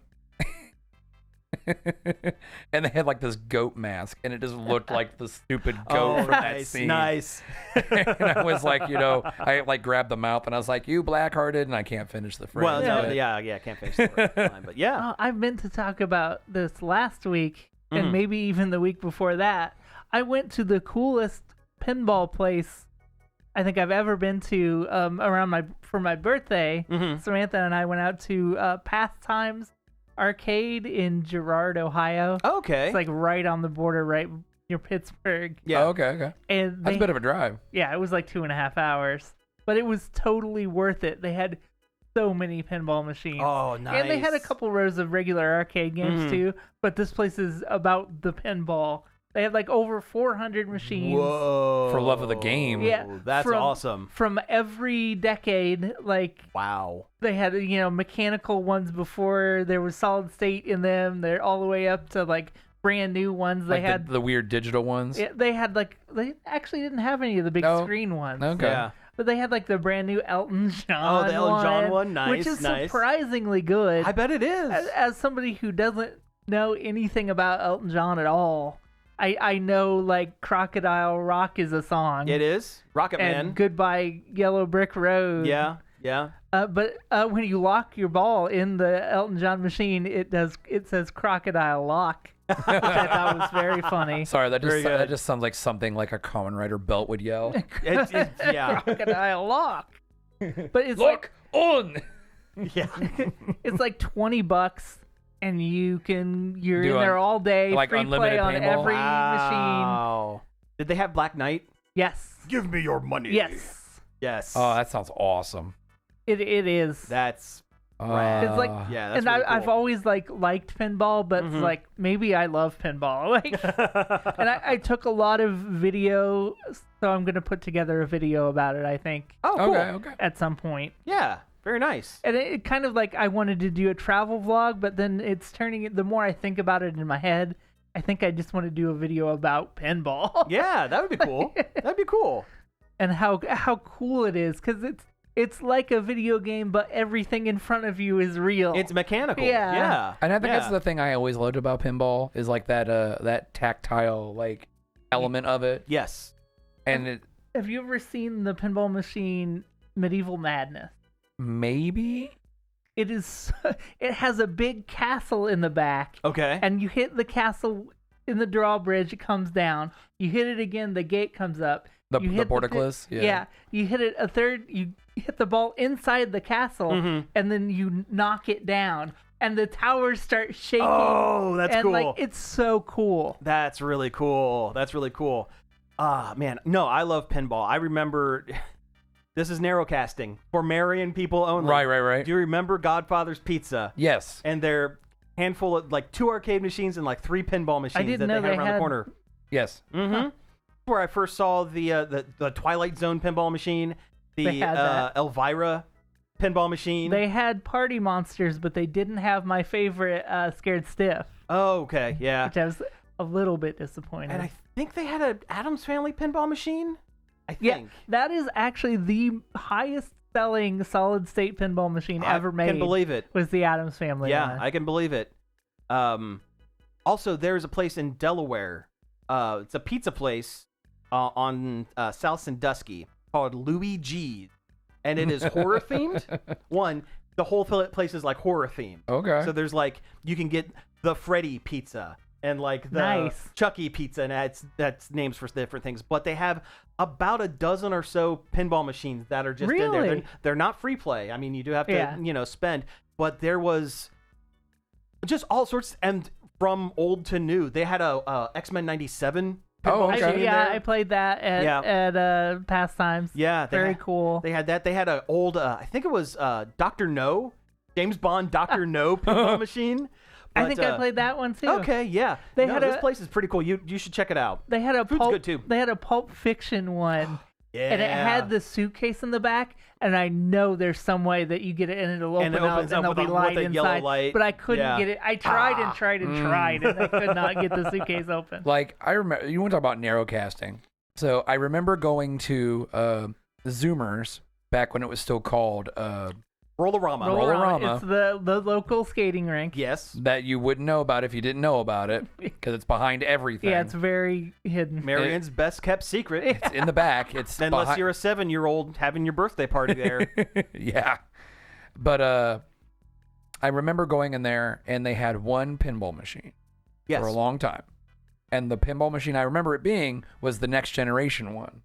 and they had like this goat mask, and it just looked like the stupid goat from that scene. Nice. And I was like, I like grabbed the mouth, and I was like, "You black-hearted," and I can't finish the phrase. Well, no, can't finish the line, but yeah. I meant to talk about this last week, and maybe even the week before that. I went to the coolest pinball place I think I've ever been to for my birthday. Samantha and I went out to Pastimes Arcade in Girard, Ohio. Okay. It's like right on the border, right near Pittsburgh. Yeah. Oh, okay. And That's a bit of a drive. Yeah, it was like 2.5 hours, but it was totally worth it. They had so many pinball machines. Oh, nice. And they had a couple rows of regular arcade games too, but this place is about the pinball. They had like over 400 machines. Whoa. For love of the game. Yeah. That's awesome. From every decade, like wow. They had, mechanical ones before there was solid state in them. They're all the way up to like brand new ones. They like had the weird digital ones. They had they actually didn't have any of the big screen ones. Okay. Yeah. But they had like the brand new Elton John. Oh, the Elton John one, nice, which is nice. surprisingly good. I bet it is. As somebody who doesn't know anything about Elton John at all, I know like Crocodile Rock is a song. It is. Rocket and Man. Goodbye Yellow Brick Road. Yeah. But when you lock your ball in the Elton John machine, it says Crocodile Lock. Which I thought was very funny. Sorry, that just sounds like something like a Kamen Rider belt would yell. Yeah. Crocodile Lock. But it's Lock on. Yeah. It's like $20. And you're in Do there all day, like free unlimited play on paintball? every machine. Wow. Did they have Black Knight? Yes. Give me your money. Yes. Yes. Oh, that sounds awesome. It is. That's rad. It's like, yeah, that's and really I've cool. always liked pinball, but it's like maybe I love pinball. And I took a lot of video, so I'm gonna put together a video about it. I think. Oh, cool. Okay. At some point. Yeah. Very nice. And it kind of like I wanted to do a travel vlog, but then it's turning. The more I think about it in my head, I think I just want to do a video about pinball. Yeah, that would be cool. That'd be cool. And how cool it is, because it's like a video game, but everything in front of you is real. It's mechanical. Yeah. Yeah. And I think that's the thing I always loved about pinball is like that tactile like element of it. Yes. And Have you ever seen the pinball machine Medieval Madness? maybe It is. It has a big castle in the back. Okay. And you hit the castle in the drawbridge, it comes down. You hit it again, the gate comes up. the You hit portcullis. Yeah. You hit it a third. You hit the ball inside the castle, and then you knock it down. and the towers start shaking. Oh, that's and cool. like it's so cool. That's really cool. That's really cool. Man, no, I love pinball. I remember this is narrowcasting for Marion people only. Right. Do you remember Godfather's Pizza? Yes. And their handful of like 2 arcade machines and like 3 pinball machines didn't that know they had they around had- the corner. Yes. Mm-hmm. Where I first saw the Twilight Zone pinball machine, They the had that. Elvira pinball machine. They had Party Monsters, but they didn't have my favorite Scared Stiff, Oh, okay, yeah. which I was a little bit disappointed. And I think they had an Addams Family pinball machine. I yeah, think. that is actually the highest selling solid state pinball machine ever made. I can believe it. Was the Addams Family Yeah, one. I can believe it. Also, there's a place in Delaware. It's a pizza place on South Sandusky called Louis G's, and it is horror themed. The whole place is like horror themed. Okay. So there's like you can get the Freddy pizza and like the Nice. Chucky pizza, and that's names for different things. But they have about a dozen or so pinball machines that are just in there. Really? They're not free play. I mean, you do have to Yeah. spend. But there was just all sorts, and from old to new. They had a X-Men '97 pinball okay. machine in Yeah, there. I played that at Pastimes. Yeah, Very cool. They had that. They had an old, I think it was Dr. No, James Bond Dr. No pinball machine. I But, think I played that one too. Okay, yeah. They No, had this a- place is pretty cool. You should check it out. They had a Food's pulp, good, too. They had a Pulp Fiction one, Yeah. and it had the suitcase in the back. And I know there's some way that you get it and it'll And open it opens up up and there'll with be a- light with a yellow inside. light. But I couldn't Yeah. get it. I tried and tried and tried, and I could not get the suitcase open. Like I remember, you want to talk about narrowcasting. So I remember going to Zoomers back when it was still called Roll-A-Rama. Roll-A-Rama. It's the local skating rink. Yes. that you wouldn't know about if you didn't know about it because it's behind everything. Yeah, it's very hidden. Marion's best kept secret. It's in the back. It's Unless behi- you're a 7-year-old having your birthday party there. yeah. But I remember going in there and they had one pinball machine Yes. for a long time. And the pinball machine I remember it being was the next generation one.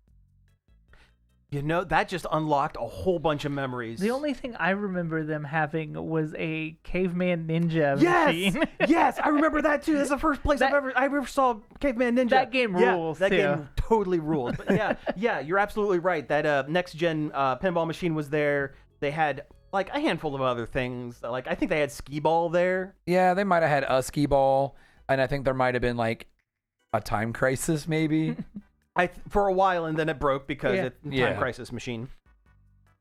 You know, that just unlocked a whole bunch of memories. The only thing I remember them having was a caveman ninja Yes, machine. yes, I remember that too. That's the first place I ever saw Caveman Ninja. That game rules, That too. game totally rules. But yeah, you're absolutely right. That next gen pinball machine was there. They had like a handful of other things. Like I think they had skee ball there. Yeah, they might have had a skee ball, and I think there might have been like a Time Crisis maybe. For a while, and then it broke because Yeah. it's a Time Yeah. Crisis machine.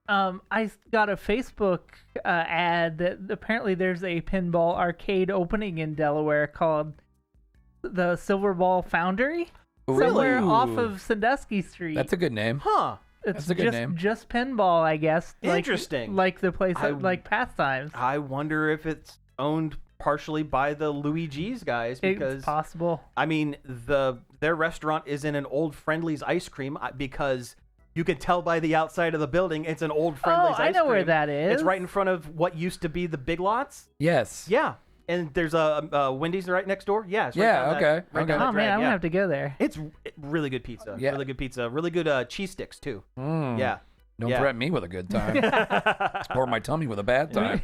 I got a Facebook ad that apparently there's a pinball arcade opening in Delaware called the Silver Ball Foundry. Somewhere Ooh. off of Sandusky Street. That's a good name. Huh. It's that's a good just, name. Just pinball, I guess. Interesting. Like the place, I- like Pastimes. I wonder if it's owned partially by the Louis G's guys because It's possible. I mean their restaurant is in an old Friendly's ice cream because you can tell by the outside of the building it's an old Friendly's ice cream. I know where that is. It's right in front of what used to be the Big Lots. Yes. Yeah, and there's a Wendy's right next door. Yeah. It's right Yeah, down that- okay, right okay. down that Oh man, drag, I'm yeah. gonna have to go there. It's really good pizza. Yeah. Really good pizza. Really good cheese sticks too. Mm. Yeah. Don't Yeah. threaten me with a good time or my tummy with a bad time.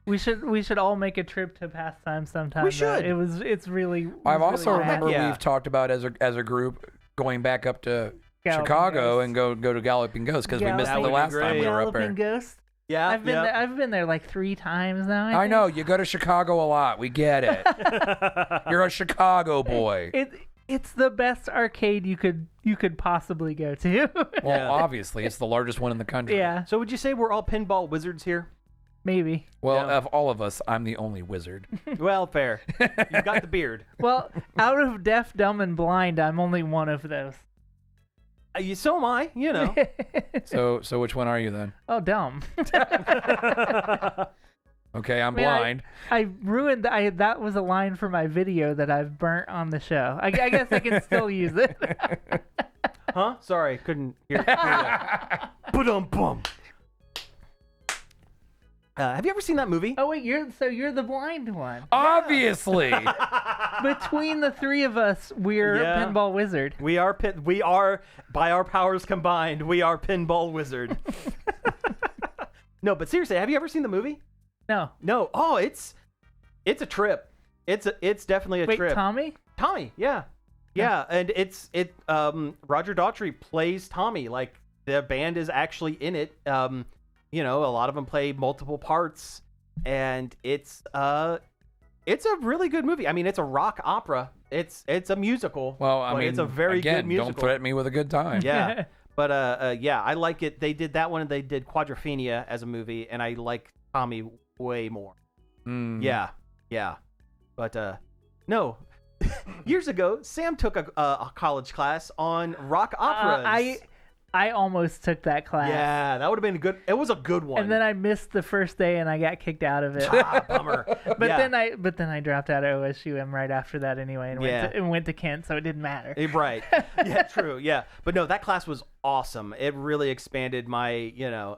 We should all make a trip to Pastimes sometime. We though. should. It's really. I've also really rad. remember Yeah. we've talked about as a group going back up to Galloping Chicago Ghost. and go to Galloping Ghost because we missed That the would be last time great. we were up Galloping there. Ghost. Yeah. I've been there. I've been there like 3 times now. I know you go to Chicago a lot. We get it. You're a Chicago boy. It's the best arcade you could possibly go to. Well, Yeah. obviously it's the largest one in the country. Yeah, So would you say we're all pinball wizards here? maybe. Well, Yeah. of all of us, I'm the only wizard. Well, fair. You've got the beard. Well, out of deaf, dumb, and blind, I'm only one of those. So am I. You know. So which one are you then? Oh, dumb. Okay, I'm I mean, blind. I ruined. That was a line for my video that I've burnt on the show. I guess I can still use it. Huh? Sorry, couldn't hear that. Ba-dum-bum. Have you ever seen that movie? Oh wait, you're the blind one. Obviously. Between the 3 of us, we're Yeah. Pinball Wizard. We are by our powers combined, we are Pinball Wizard. No, but seriously, have you ever seen the movie? No. No. Oh, it's It's a trip. It's definitely a Wait, trip. Tommy? Tommy, yeah. And Roger Daughtry plays Tommy. Like, the band is actually in it. You know, a lot of them play multiple parts, and it's a really good movie. I mean, it's a rock opera. It's a musical. Well, I mean, it's a very good musical. Don't threaten me with a good time. Yeah. But yeah, I like it. They did that one, and they did Quadrophenia as a movie, and I like Tommy way more. Yeah. But no. Years ago, Sam took a college class on rock operas. I almost took that class. Yeah, that would have been good. It was a good one. And then I missed the first day and I got kicked out of it. Bummer. But then I dropped out of OSUM right after that anyway and went to Kent, so it didn't matter. Right. Yeah, true. Yeah. But no, that class was awesome. It really expanded my,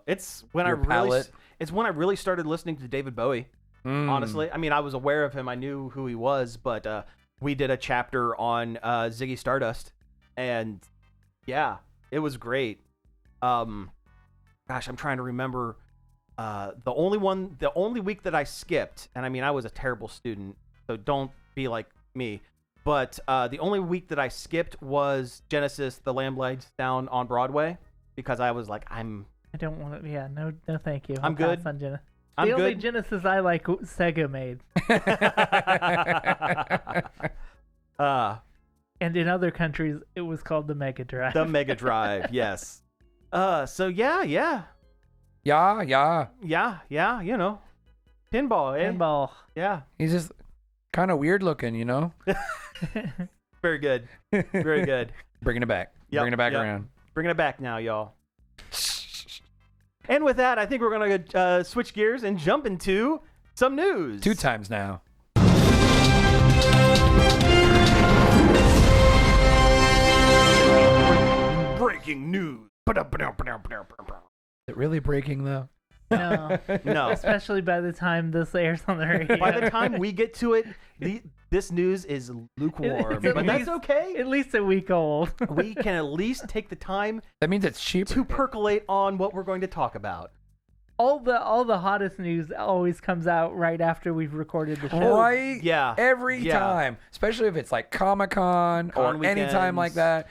it's when it's when I really started listening to David Bowie. Honestly. I mean, I was aware of him. I knew who he was, but we did a chapter on Ziggy Stardust, and yeah, it was great. Gosh, I'm trying to remember. The only week that I skipped, and I mean, I was a terrible student, so don't be like me. But the only week that I skipped was Genesis: The Lamb Lies Down on Broadway, because I was like, I don't want to. Yeah, no, thank you. I'm good. On Genesis. I'm the only good. Genesis I like, Sega made. And in other countries, it was called the Mega Drive. The Mega Drive, yes. So yeah. Yeah. Pinball, eh? Pinball. Yeah. He's just kind of weird looking, Very good. Very good. Bringing it back. Yep, Bringing it back around. Bringing it back now, y'all. And with that, I think we're going to switch gears and jump into some news. 2 times now. Breaking news. Is it really breaking, though? No. No. Especially by the time this airs on the radio. By the time we get to it, this news is lukewarm. It's But that's okay. At least a week old. We can at least take the time That means it's cheaper. to percolate on what we're going to talk about. All the hottest news always comes out right after we've recorded the show. Right? Yeah. Every time. Especially if it's like Comic-Con or Con any time weekends. like that.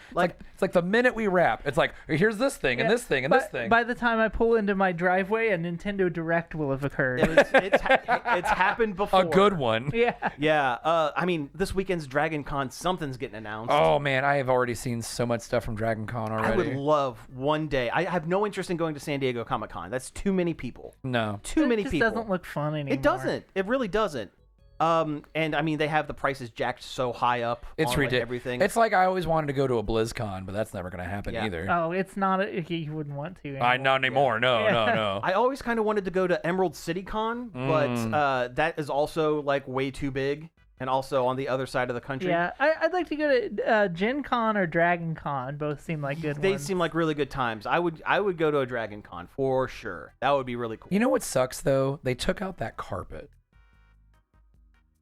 It's like the minute we wrap, it's like, here's this thing and this thing and this thing. By the time I pull into my driveway, a Nintendo Direct will have occurred. It's happened before. A good one. Yeah. Yeah. I mean, this weekend's Dragon Con, something's getting announced. Oh, man. I have already seen so much stuff from Dragon Con already. I would love one day. I have no interest in going to San Diego Comic-Con. That's too many people. No. Too many It just people. doesn't look fun anymore. It doesn't. It really doesn't. And I mean, they have the prices jacked so high up. It's on, ridiculous. Like, everything. It's like I always wanted to go to a BlizzCon, but that's never going to happen either. Oh, it's not. You wouldn't want to. Anymore. Not anymore. No, no. I always kind of wanted to go to Emerald City Con, but that is also like way too big, and also on the other side of the country. Yeah, I'd like to go to Gen Con or Dragon Con. Both seem like good They ones. seem like really good times. I would go to a Dragon Con for sure. That would be really cool. You know what sucks, though? They took out that carpet.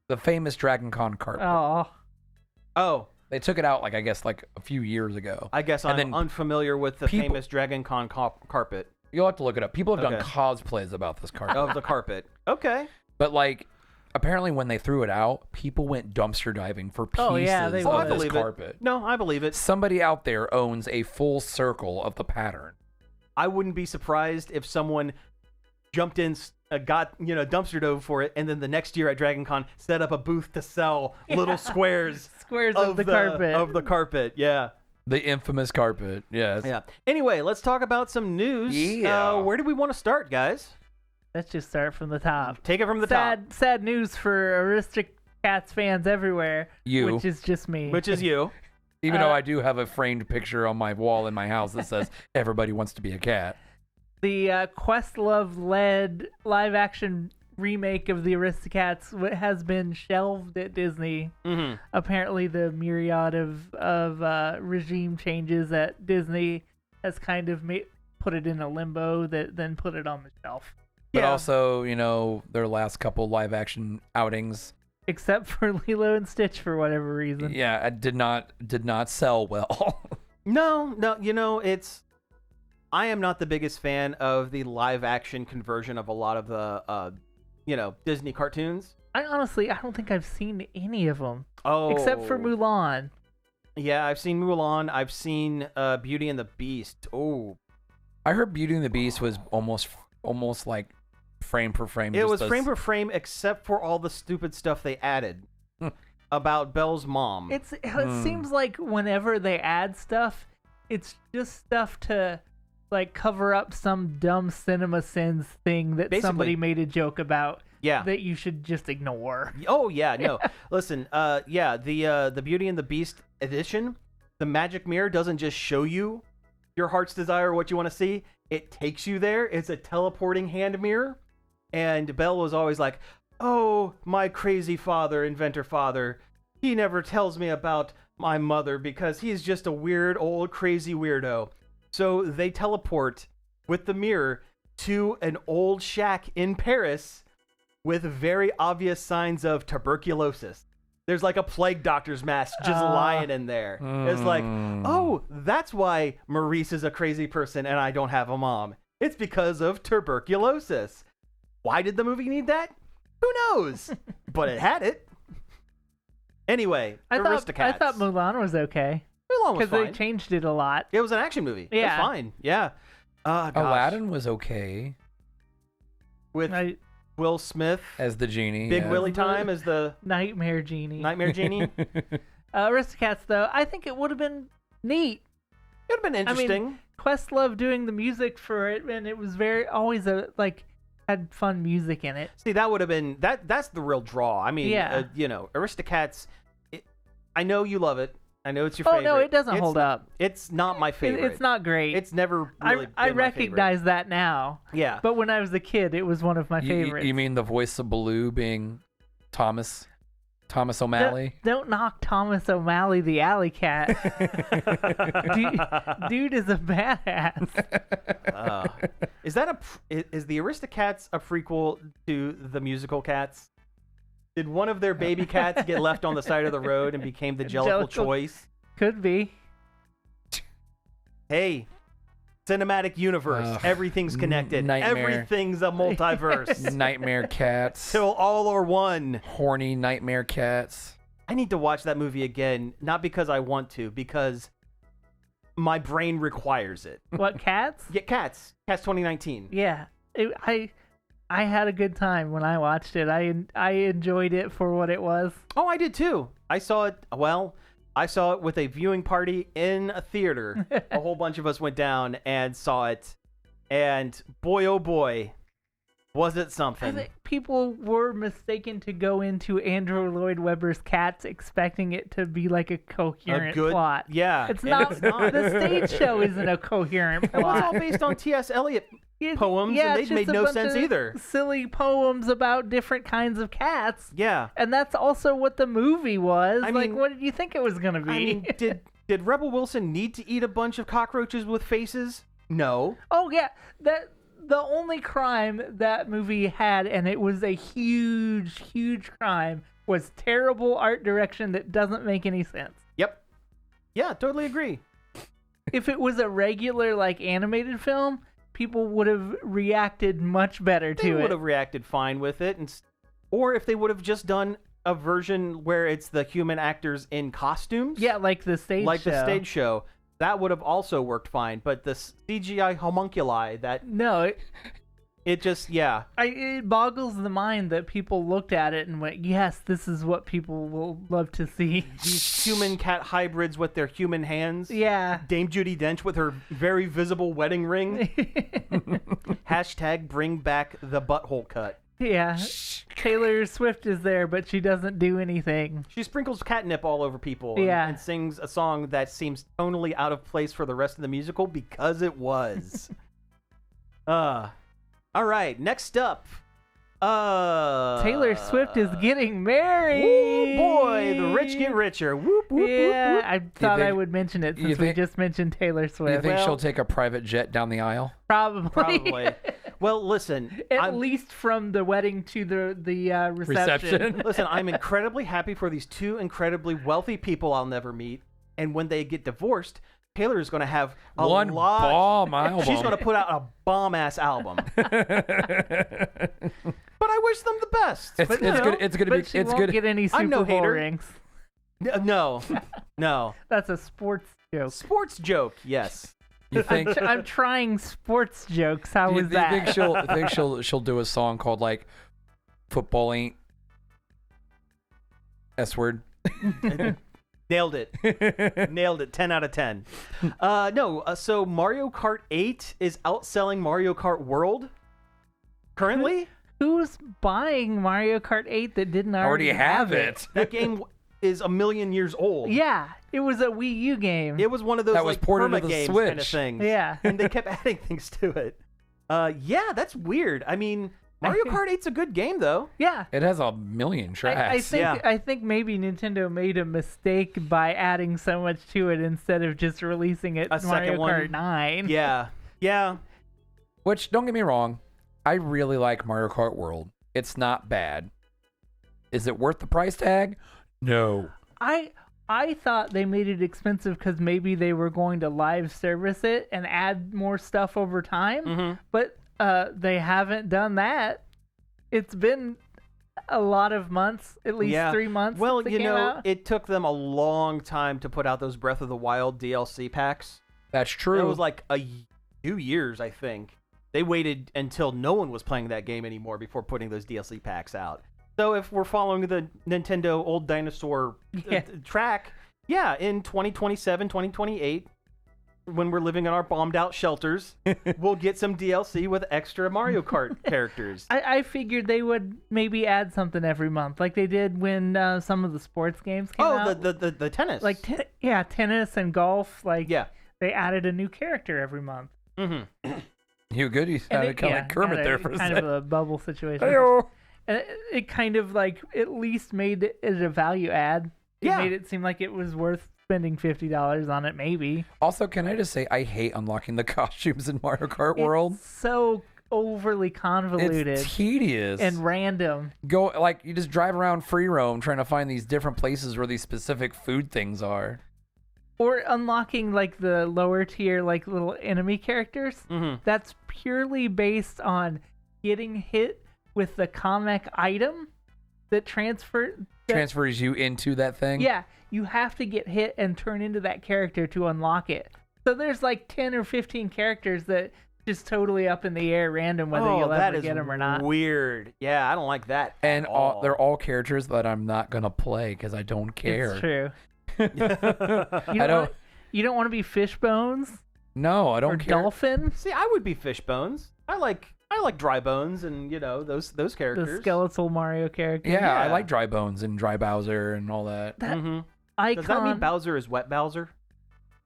The famous Dragon Con carpet. Oh, They took it out, like, I guess, like a few years ago. I guess And I'm then unfamiliar with the famous Dragon Con carpet. You'll have to look it up. People have done Okay. cosplays about this carpet. Of the carpet. Okay. But, like, apparently when they threw it out, people went dumpster diving for pieces Oh, yeah, they of would. this believe carpet. it. No, I believe it. Somebody out there owns a full circle of the pattern. I wouldn't be surprised if someone jumped in, got dumpster dove for it, and then the next year at Dragon Con set up a booth to sell little squares of the carpet. Of the carpet, yeah. The infamous carpet, yes. Yeah. Anyway, let's talk about some news. Yeah. Where do we want to start, guys? Let's just start from the top. Take it from the top. Sad news for Aristocats fans everywhere. You. Which is just me. Which is you. Even though I do have a framed picture on my wall in my house that says, everybody wants to be a cat. The Questlove-led live-action remake of the Aristocats has been shelved at Disney. Mm-hmm. Apparently, the myriad of regime changes at Disney has kind of put it in a limbo that then put it on the shelf. But also, their last couple live-action outings. Except for Lilo and Stitch for whatever reason. Yeah, it did not sell well. No, I am not the biggest fan of the live action conversion of a lot of the Disney cartoons. I don't think I've seen any of them Oh, except for Mulan. Yeah, I've seen Mulan. I've seen Beauty and the Beast. Oh, I heard Beauty and the Beast was almost like frame per frame. it was frame per frame, except for all the stupid stuff they added about Belle's mom. It seems like whenever they add stuff, it's just stuff to like cover up some dumb Cinema Sins thing that somebody made a joke about. Yeah. That you should just ignore. Oh yeah, no. Listen, the Beauty and the Beast edition, the magic mirror doesn't just show you your heart's desire, what you want to see. It takes you there. It's a teleporting hand mirror. And Belle was always like, "Oh, my crazy father, inventor father, he never tells me about my mother because he's just a weird old crazy weirdo." So they teleport with the mirror to an old shack in Paris with very obvious signs of tuberculosis. There's like a plague doctor's mask just lying in there. It's like, oh, that's why Maurice is a crazy person and I don't have a mom. It's because of tuberculosis. Why did the movie need that? Who knows? But it had it. Anyway, Aristocats. I thought Mulan was okay. Mulan was fine. Because they changed it a lot. It was an action movie. Yeah. It was fine. Yeah. Gosh. Aladdin was okay With Will Smith as the genie. Big Willie time as the Nightmare Genie. Nightmare Genie. Aristocats, though, I think it would have been neat. It would have been interesting. I mean, Questlove doing the music for it, and it was always had fun music in it. See, that would have been that's the real draw. I mean, Yeah. Aristocats. I know you love it. I know it's your favorite. Oh no, it doesn't hold up. It's not my favorite. It's not great. It's never really I been my recognize favorite. that now. Yeah. But when I was a kid, it was one of my favorites. You mean the voice of Baloo being Thomas O'Malley? Don't knock Thomas O'Malley, the alley cat. Dude is a badass. Is the Aristocats a prequel to the musical Cats? Did one of their baby cats get left on the side of the road and became the Jellicle choice? Could be. Hey, cinematic universe. Everything's connected. Nightmare. Everything's a multiverse. Nightmare cats. Till all are one. Horny nightmare cats. I need to watch that movie again, not because I want to, because my brain requires it. What, Cats? Yeah, Cats 2019. Yeah. I had a good time when I watched it. I enjoyed it for what it was. Oh, I did too. I saw it with a viewing party in a theater. A whole bunch of us went down and saw it. And boy, oh boy, was it something. I think people were mistaken to go into Andrew Lloyd Webber's Cats expecting it to be like a coherent plot. Yeah. It's not. The stage show isn't a coherent plot. It was all based on T.S. Eliot poems, and they made no sense either. Silly poems about different kinds of cats. Yeah. And that's also what the movie was. I mean, what did you think it was going to be? I mean, did Rebel Wilson need to eat a bunch of cockroaches with faces? No. Oh, yeah. The only crime that movie had, and it was a huge, huge crime, was terrible art direction that doesn't make any sense. Yep. Yeah, totally agree. If it was a regular, animated film, people would have reacted much better to it. They would have reacted fine with it. Or if they would have just done a version where it's the human actors in costumes. Yeah, like the stage show. Like the stage show. That would have also worked fine. But the CGI homunculi, it just, yeah. It boggles the mind that people looked at it and went, yes, this is what people will love to see. These human cat hybrids with their human hands. Yeah. Dame Judi Dench with her very visible wedding ring. Hashtag bring back the butthole cut. Yeah. Taylor Swift is there, but she doesn't do anything. She sprinkles catnip all over people and sings a song that seems tonally out of place for the rest of the musical because it was. All right, next up. Taylor Swift is getting married. Oh boy, the rich get richer. Whoop, whoop, yeah, whoop, whoop. I thought I would mention it since we just mentioned Taylor Swift. You think she'll take a private jet down the aisle? Probably. Well, listen. At least from the wedding to the reception. Listen, I'm incredibly happy for these two incredibly wealthy people I'll never meet. And when they get divorced, Taylor is going to have a bomb album. She's going to put out a bomb-ass album. But I wish them the best. It's gonna be But she it's won't good. get any I'm Super no Bowl hater. rings. No, no. That's a sports joke. Sports joke, yes. You think? I'm trying sports jokes. How Do was you that? think she'll do a song called like "Football Ain't S Word"? Nailed it. Nailed it. 10 out of 10. No, so Mario Kart 8 is outselling Mario Kart World currently. Who's buying Mario Kart 8 that didn't Already have it. That game is a million years old. Yeah, it was a Wii U game. It was one of those That was like ported to perma the games kind of Switch. things. Yeah. And they kept adding things to it. Yeah, that's weird. I mean, Mario Kart 8's a good game though. Yeah. It has a million tracks. I think maybe Nintendo made a mistake by adding so much to it instead of just releasing it A second Mario one. Kart 9. Yeah. Yeah. Which, don't get me wrong, I really like Mario Kart World. It's not bad. Is it worth the price tag? No. I thought they made it expensive because maybe they were going to live service it and add more stuff over time, Mhm. but they haven't done that. It's been a lot of months, at least 3 months. Well, since it you came know, out. it took them a long time to put out those Breath of the Wild DLC packs. That's true. It was like 2 years, I think. They waited until no one was playing that game anymore before putting those DLC packs out. So if we're following the Nintendo old dinosaur track, yeah, in 2027, 2028, when we're living in our bombed out shelters, we'll get some DLC with extra Mario Kart characters. I figured they would maybe add something every month, like they did when some of the sports games came out. The tennis. Like tennis and golf. Like Yeah. they added a new character every month. Mm-hmm. You good? You sounded kind of like Kermit there for a kind second. of a bubble situation. Hey-o. And it kind of like at least made it a value add. It Yeah. made it seem like it was worth spending $50 on it, maybe. Also, can I just say, I hate unlocking the costumes in Mario Kart World. It's so overly convoluted It's tedious. and random. Go like you just drive around free roam trying to find these different places where these specific food things are. Or unlocking like the lower tier like little enemy characters. Mm-hmm. That's purely based on getting hit with the comic item that Transfers you into that thing. Yeah, you have to get hit and turn into that character to unlock it. So there's like 10 or 15 characters that just totally up in the air, random whether you'll that ever is get them or not. weird. Yeah, I don't like that. And at all. they're all characters that I'm not gonna play because I don't care. It's true. I You don't want to be Fishbones No, I or don't care. Dolphin, See, I would be Fishbones. I like Dry Bones and those the characters. skeletal Mario character. Yeah, I Yeah. like Dry Bones and Dry Bowser and all that. That Mm-hmm. icon. Does that mean Bowser is Wet Bowser?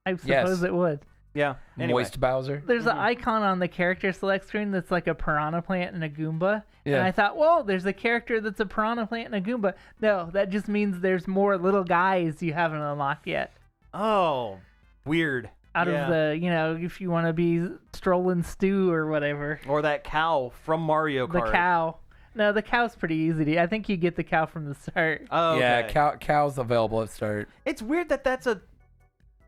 I suppose Yes. it would. Yeah. Anyway. Moist Bowser. There's an icon on the character select screen that's like a piranha plant and a Goomba. Yeah. And I thought, whoa, there's a character that's a piranha plant and a Goomba. No, that just means there's more little guys you haven't unlocked yet. Oh, weird. Out Yeah. of the, if you want to be Strolling Stew or whatever. Or that cow from Mario The Kart. cow. No, the cow's pretty easy. I think you get the cow from the start. Oh, Yeah, okay. cow's available at start. It's weird that that's a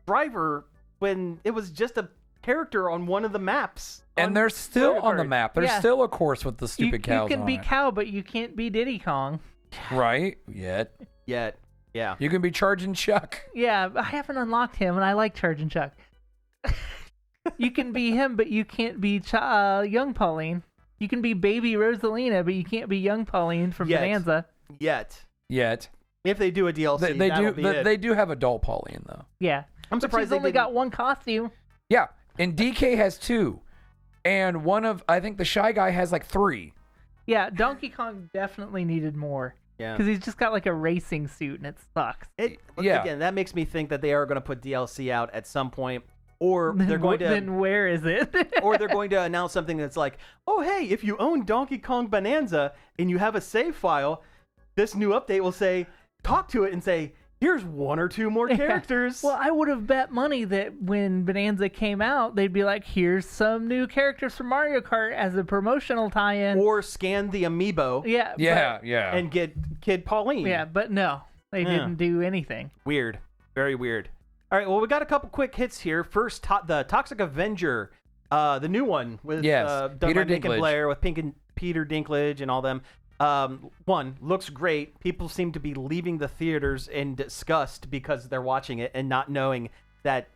driver when it was just a character on one of the maps. And they're still Mario on the Kart. map. There's Yeah. still a course with the You stupid cows can on be it. cow, but you can't be Diddy Kong. Right? Yet. Yet. Yeah. You can be charging Chuck. Yeah, I haven't unlocked him, and I like Charging Chuck. You can be him, but you can't be young Pauline. You can be baby Rosalina, but you can't be young Pauline from Yet. Bonanza. Yet. If they do a DLC, They that'll do be it. they do have adult Pauline though. Yeah. I'm But surprised she's they only didn't- got one costume. Yeah. And DK has 2. And one of I think the Shy Guy has like 3. Yeah, Donkey Kong definitely needed more. Yeah. Because he's just got like a racing suit, and it sucks. Yeah. Again, that makes me think that they are going to put DLC out at some point, or they're going to, Then where is it? or they're going to announce something that's like, oh hey, if you own Donkey Kong Bonanza and you have a save file, this new update will say, talk to it and say, here's 1 or 2 more characters. Well, I would have bet money that when Bonanza came out, they'd be like, here's some new characters from Mario Kart as a promotional tie-in. Or scan the amiibo Yeah. Yeah. and get Kid Pauline. Yeah, but no, they didn't do anything. Weird. Very weird. All right, well, we got a couple quick hits here. First, the Toxic Avenger, the new one with Yes, done Peter by Nick and Dinklage. Blair with Pink and Peter Dinklage and all them. One, looks great. People seem to be leaving the theaters in disgust because they're watching it and not knowing that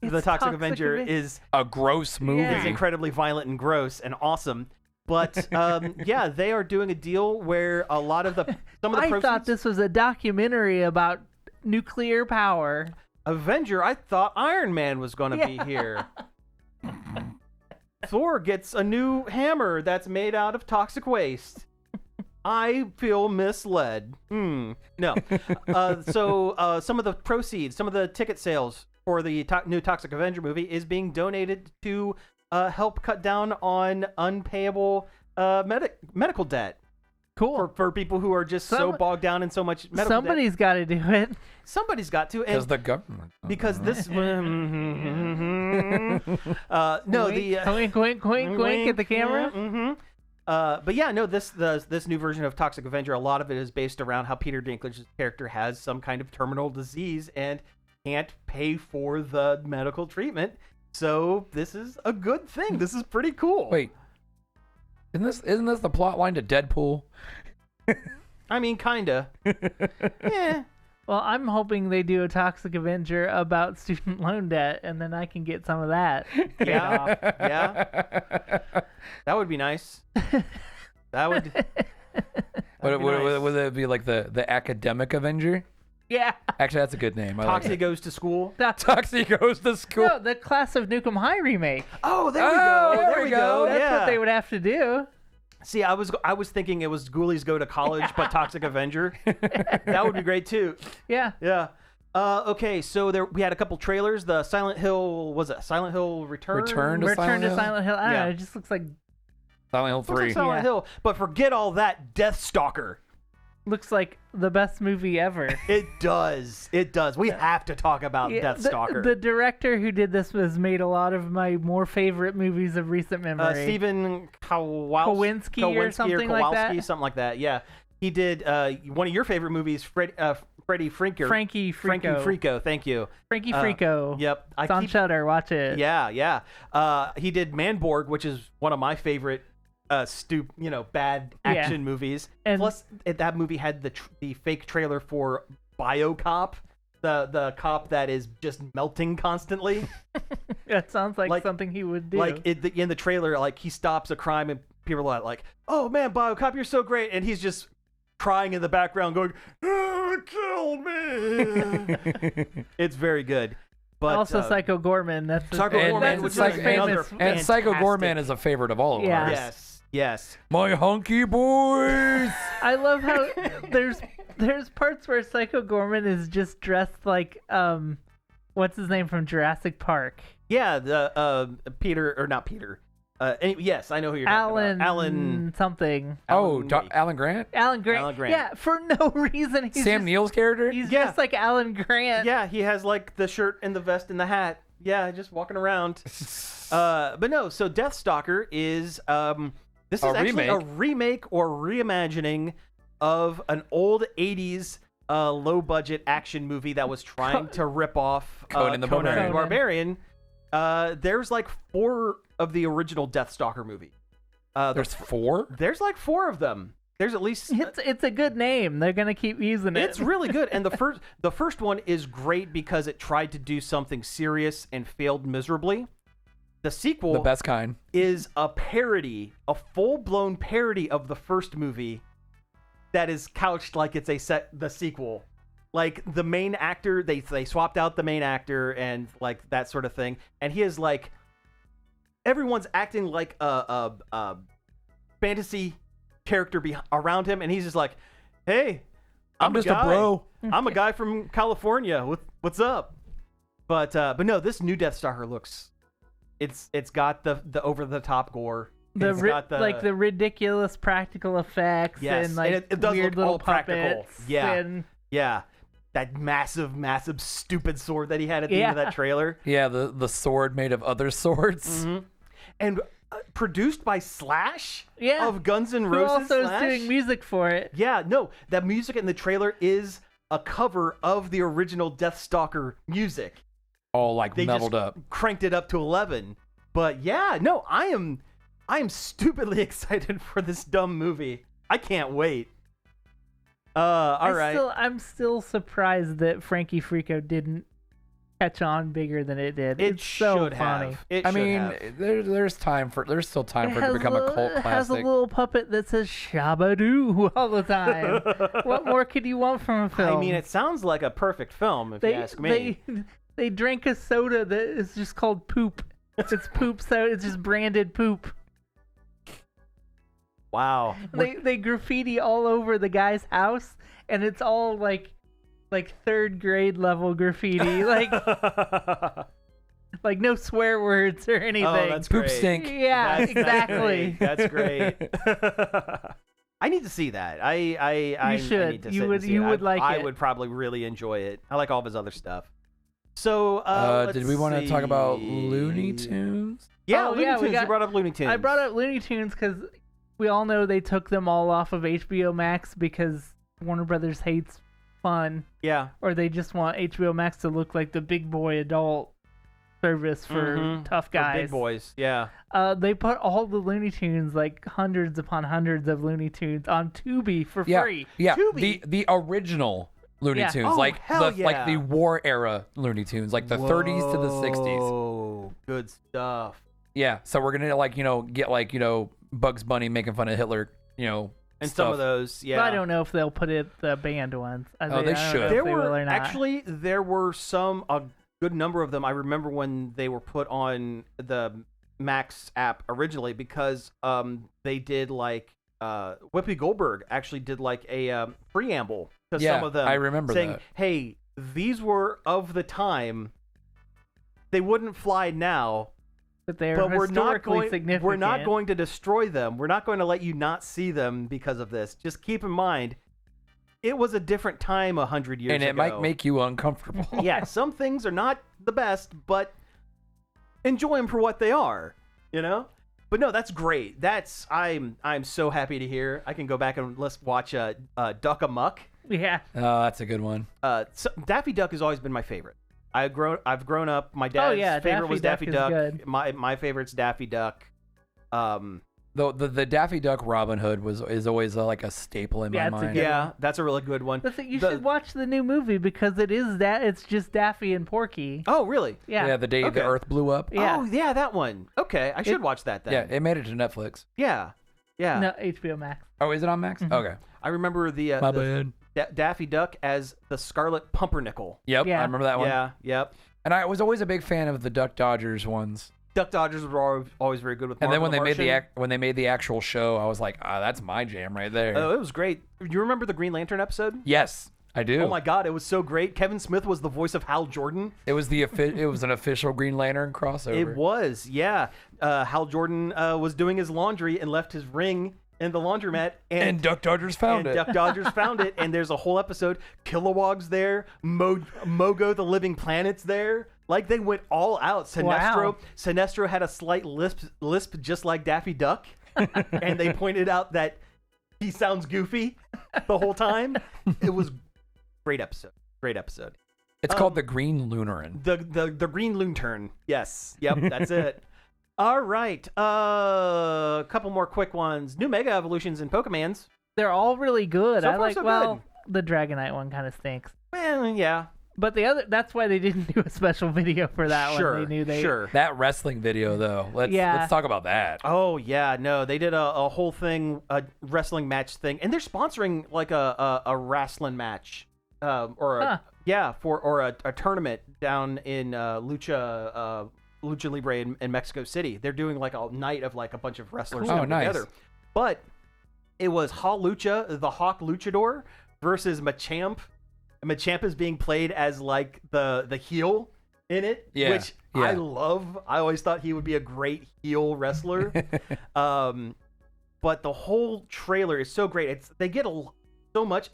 the It's Toxic Toxic Avenger Avenger. is A gross movie. Yeah. incredibly violent and gross and awesome. But yeah, they are doing a deal where a lot of some of the I proceeds. thought this was a documentary about nuclear power. Avenger, I thought Iron Man was going to be here. Thor gets a new hammer that's made out of toxic waste. I feel misled. No. So some of the proceeds, some of the ticket sales for the new Toxic Avenger movie is being donated to help cut down on unpayable medical debt. Cool. For people who are just so bogged down in so much medical debt. Somebody's got to do it. Somebody's got to. Because And the government. because this no Wink, wink, wink, wink at the camera. But yeah, no, this new version of Toxic Avenger, a lot of it is based around how Peter Dinklage's character has some kind of terminal disease and can't pay for the medical treatment. So this is a good thing. This is pretty cool. Wait. Isn't this the plot line to Deadpool? I mean, kinda. Yeah. Well, I'm hoping they do a Toxic Avenger about student loan debt, and then I can get some of that paid off. Yeah. That would be nice. That would. Would it be like the academic Avenger? Yeah. Actually, that's a good name. I like Toxie it. goes to school. Toxie goes to school. No, the Class of Nukem High remake. Oh, there we Oh, go. There we go. That's Yeah. what they would have to do. See, I was thinking it was Ghoulies Go to College, but Toxic Avenger. That would be great too. Yeah. Yeah. Okay, so we had a couple trailers. The Silent Hill Silent Hill Return? Return to Return to Hill? Silent Hill. I don't Yeah. know. It just looks like Silent Hill Looks like 3. Silent Yeah. Hill, but forget all that. Deathstalker. the best movie ever. It does. It does. We have to talk about Yeah, Deathstalker. The director who did this has made a lot of my more favorite movies of recent memory. Stephen Kowalski or something like that. something like that. Yeah, he did one of your favorite movies, Freddie Franker. Frankie Frico. Frankie Frico. Thank you. Frankie Frico. Yep. It's on Shudder. Watch it. Yeah, yeah. He did Manborg, which is one of my favorite bad action movies. And- Plus, that movie had the fake trailer for BioCop, the cop that is just melting constantly. That sounds like Like- something he would do. Like in the trailer, like he stops a crime and people are like, "Oh man, BioCop, you're so great," and he's just crying in the background, going, "Kill me!" It's very good. But also Psycho Gorman. That's Psycho and Gorman, that's which his is famous. another And Psycho fantastic. Gorman is a favorite of all of Yeah. ours. Yes. My hunky boys. I love how there's parts where Psycho Gorman is just dressed like what's his name from Jurassic Park? Yeah, the Peter or not Peter. Yes, I know who you're talking about. Alan something. Alan Grant. Alan Grant. Alan Grant. Yeah, for no reason. He's Sam just, Neill's character. He's Yeah. just like Alan Grant. Yeah, he has like the shirt and the vest and the hat. Yeah, just walking around. But no, so Deathstalker is this is actually a remake or reimagining of an old 80s low budget action movie that was trying to rip off Conan the Barbarian. There's like 4 of the original Deathstalker movie. There's 4. There's like 4 of them. There's at least It's a good name. They're gonna keep using it. It's really good. And the first one is great because it tried to do something serious and failed miserably. The sequel, The best kind. is a parody, a full-blown parody of the first movie that is couched like it's the sequel. Like the main actor, they swapped out the main actor and like that sort of thing. And he is like, everyone's acting like a fantasy character around him, and he's just like, "Hey, I'm just a bro. I'm a guy from California. What's up?" But no, this new Deathstalker looks. It's got the over the top gore. It's got the ridiculous practical effects Yes, and like and it does weird look all little practical. puppets. Yeah. and Yeah, that massive stupid sword that he had at the end of that trailer. Yeah, the sword made of other swords. Mm-hmm. And produced by Slash Yeah. of Guns N' who Roses. also is Slash? doing music for it. Yeah, no, that music in the trailer is a cover of the original Deathstalker music. All like They metaled just up. cranked it up to 11. But yeah, no, I am stupidly excited for this dumb movie. I can't wait. All right. I'm still surprised that Frankie Frico didn't catch on bigger than it did. It It's so should funny. have. It I should mean, have. there's still time for it to become a cult It has a classic. little puppet that says Shabadoo all the time. What more could you want from a film? I mean, it sounds like a perfect film, if you ask me. They drank a soda that is just called poop. It's poop soda. It's just branded poop. Wow. They graffiti all over the guy's house, and it's all like third grade level graffiti, like no swear words or anything. Oh, that's Poop great. stink. Yeah, exactly. That's great. I need to see that. I should. need to You sit would- and see you it. would like I it. would probably really enjoy it. I like all of his other stuff. So, Did we want to talk about see. Looney Tunes? Yeah, Oh, Looney yeah, we Tunes. got- You brought up Looney Tunes. I brought up Looney Tunes because we all know they took them all off of HBO Max because Warner Brothers hates fun, Yeah. or they just want HBO Max to look like the big boy adult service for tough For guys. big boys. Yeah. They put all the Looney Tunes, like hundreds upon hundreds of Looney Tunes, on Tubi for Yeah, free. yeah. Tubi. The original Looney Yeah. Tunes, Oh, like hell like the yeah. war era Looney Tunes, like the 30s to the 60s. Oh, good stuff. Yeah, so we're gonna get Bugs Bunny making fun of Hitler, And stuff. some of those, yeah. But I don't know if they'll put it the banned ones. They I don't know should. if There they will were or not. actually a good number of them. I remember when they were put on the Max app originally because they did like Whoopi Goldberg actually did like a preamble to Yeah, some of them. I remember saying, that. "Hey, these were of the time. They wouldn't fly now." But they're But historically significant. we're not going to destroy them. We're not going to let you not see them because of this. Just keep in mind, it was a different time 100 years ago. and it might make you uncomfortable. Yeah, some things are not the best, but enjoy them for what they are, you know? But no, that's great. I'm so happy to hear. I can go back and let's watch Duck Amuck. Yeah. Oh, that's a good one. So Daffy Duck has always been my favorite. I've grown up. My dad's yeah, favorite Daffy was Duck Daffy is Duck. good. My favorite's Daffy Duck. The Daffy Duck Robin Hood is always like a staple in Yeah, my it's a mind. good Yeah, that's a really good one. You should watch the new movie because it's just Daffy and Porky. Oh, really? Yeah. Yeah, the day Okay. the Earth blew up. Yeah. Oh, yeah, that one. Okay, I should watch that then. Yeah, it made it to Netflix. Yeah. Yeah. No, HBO Max. Oh, is it on Max? Okay. I remember the My bad. Daffy Duck as the Scarlet Pumpernickel. Yep, Yeah. I remember that one. Yeah, yep. And I was always a big fan of the Duck Dodgers ones. Duck Dodgers were always very good with. And then when Marvin they the made Martian. when they made the actual show, I was like, that's my jam right there. Oh, it was great. Do you remember the Green Lantern episode? Yes, I do. Oh my God, it was so great. Kevin Smith was the voice of Hal Jordan. It was it was an official Green Lantern crossover. It was, yeah. Hal Jordan was doing his laundry and left his ring in the laundromat, and Duck Dodgers found and it. Duck Dodgers found it, and there's a whole episode. Kilowog's there, Mogo the Living Planet's there. Like they went all out. Sinestro had a slight lisp just like Daffy Duck, and they pointed out that he sounds goofy the whole time. It was great episode. Great episode. It's called the Green Lunarin. The Green Lantern. Yes. Yep. That's it. All right. A couple more quick ones. New Mega Evolutions and Pokemans. They're all really good. So I far, like. so Well, the Dragonite one kind of stinks. Well, yeah. But that's why they didn't do a special video for that Sure. one. They knew Sure. That wrestling video though. Let's talk about that. Oh yeah, no, they did a whole thing, a wrestling match thing, and they're sponsoring like a wrestling match, or a tournament down in Lucha Libre in Mexico City. They're doing like a night of like a bunch of wrestlers Cool. coming Oh, nice. together. But it was Lucha, the Hawk Luchador, versus Machamp. Machamp is being played as like the heel in it, Yeah, which yeah. I love. I always thought he would be a great heel wrestler. But the whole trailer is so great. They get so much.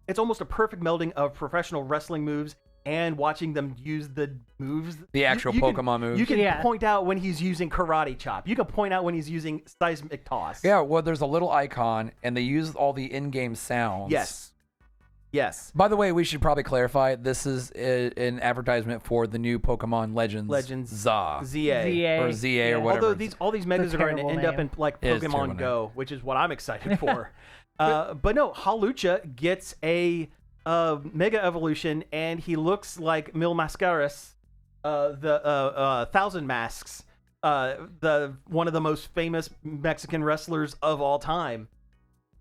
It's almost a perfect melding of professional wrestling moves and watching them use the moves. The actual Pokemon moves. You can Yeah. point out when he's using Karate Chop. You can point out when he's using Seismic Toss. Yeah, well, there's a little icon, and they use all the in-game sounds. Yes. Yes. By the way, we should probably clarify this is an advertisement for the new Pokemon Legends ZA ZA. or ZA or whatever. Although all these megas are going to terrible end up name. in like It is a terrible Pokemon Go, which is what I'm excited for. But no, Halucha gets a Mega Evolution, and he looks like Mil Mascaras, the Thousand Masks, the one of the most famous Mexican wrestlers of all time.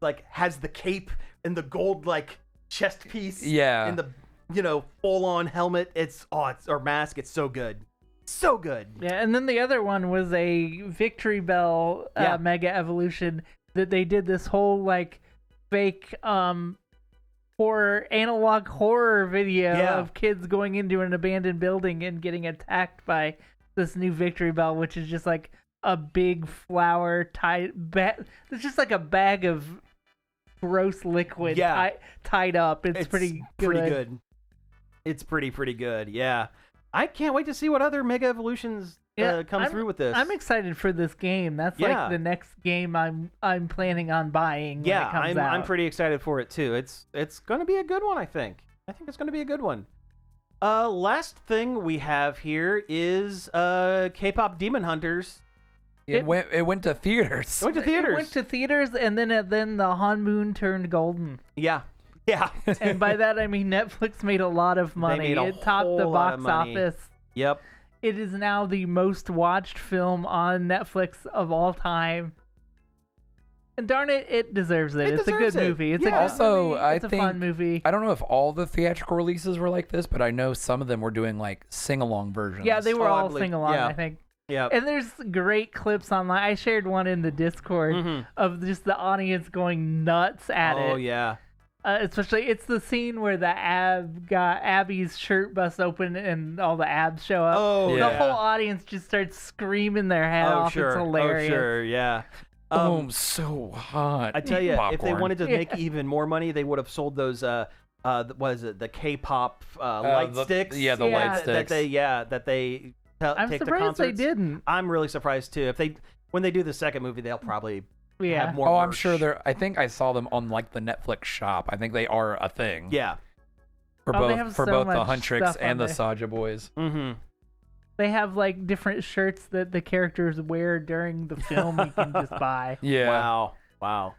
Like, has the cape and the gold like chest piece, and the full on helmet. Or mask. It's so good, so good. Yeah, and then the other one was a Victory Bell Mega Evolution that they did this whole like fake analog horror video of kids going into an abandoned building and getting attacked by this new Victory Bell, which is just like a big flower it's just like a bag of gross liquid tied up. It's pretty good. It's pretty good. Yeah, I can't wait to see what other Mega Evolutions come through with this. I'm excited for this game. That's like the next game I'm planning on buying. When it comes out. I'm pretty excited for it too. It's going to be a good one. I think it's going to be a good one. Last thing we have here is K-pop Demon Hunters. It went to theaters. It went to theaters, and then the Han Moon turned golden. Yeah. And by that I mean Netflix made a lot of money. It topped the box office. Yep. It is now the most watched film on Netflix of all time. And darn it, it deserves it. It's a good movie. It's a fun movie. I don't know if all the theatrical releases were like this, but I know some of them were doing like sing-along versions. Yeah, they were all sing-along, I think. Yeah. And there's great clips online. I shared one in the Discord of just the audience going nuts at it. Oh, yeah. Especially, it's the scene where the Abby's shirt busts open and all the abs show up. Oh, the whole audience just starts screaming their head off. Sure. It's hilarious. Oh, sure, yeah. I'm so hot. I tell you, popcorn. if they wanted to make even more money, they would have sold those. What is it? The K-pop light sticks. Yeah, the light sticks. That they I'm take to surprised concerts. they didn't. I'm really surprised too. When they do the second movie, they'll probably have more. Oh, I'm merch. sure I think I saw them on like the Netflix shop. I think they are a thing. Yeah. For both the much Huntrix stuff and the there. Saja boys. Mm-hmm. They have like different shirts that the characters wear during the film. You can just buy. Yeah. Wow.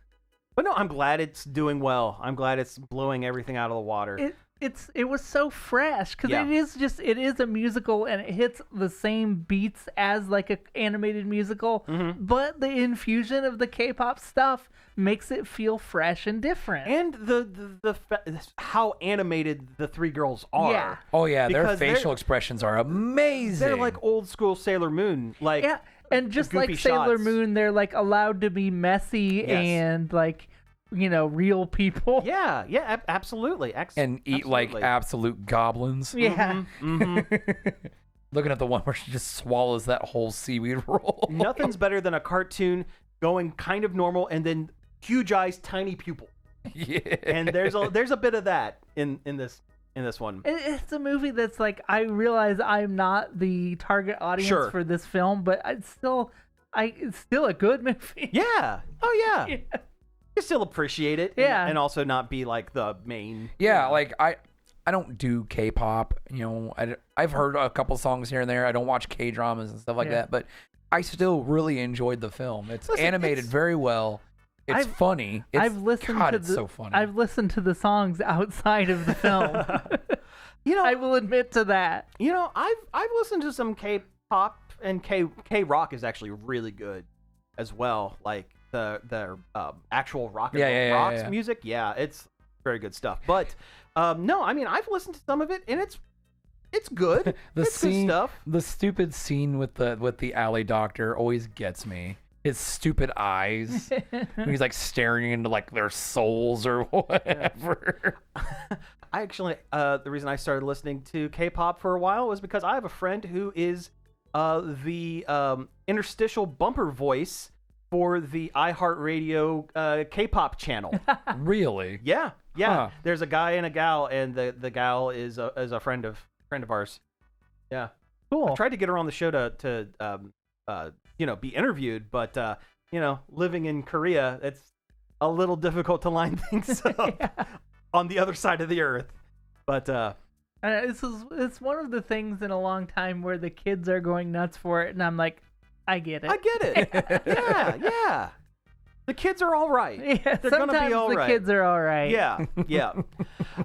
But no, I'm glad it's doing well. I'm glad it's blowing everything out of the water. It was so fresh because it is a musical and it hits the same beats as like an animated musical, but the infusion of the K-pop stuff makes it feel fresh and different. And the how animated the three girls are. Yeah. Oh yeah, their Because facial expressions are amazing. They're like old school Sailor Moon. Like and just like goofy Sailor shots. Moon, they're like allowed to be messy and like real people. Yeah, absolutely. And eat like absolute goblins. Yeah. Looking at the one where she just swallows that whole seaweed roll. Nothing's better than a cartoon going kind of normal and then huge eyes, tiny pupil. Yeah. And there's a bit of that in this one. It's a movie that's like, I realize I'm not the target audience for this film, but it's still a good movie. Yeah. Oh yeah. You still appreciate it. And also not be like the main. Yeah, like I don't do K-pop. I've heard a couple songs here and there. I don't watch K-dramas and stuff like that, but I still really enjoyed the film. It's animated very well. It's funny. It's so funny. I've listened to the songs outside of the film. I will admit to that. I've listened to some K-pop, and K-rock is actually really good as well. Like the actual rock music. Yeah, it's very good stuff. But no, I mean, I've listened to some of it, and it's good. It's good stuff. The stupid scene with the alley doctor always gets me. His stupid eyes. He's like staring into like their souls or whatever. I actually, the reason I started listening to K-pop for a while was because I have a friend who is the interstitial bumper voice for the iHeartRadio K-pop channel. Really? Yeah. Huh. There's a guy and a gal, and the gal is a friend of ours. Yeah. Cool. I tried to get her on the show to be interviewed, but living in Korea, it's a little difficult to line things up. on the other side of the earth. But It's one of the things in a long time where the kids are going nuts for it, and I'm like, I get it. I get it. Yeah. The kids are all right. Yeah, They're going to be all the right. kids are all right. Yeah.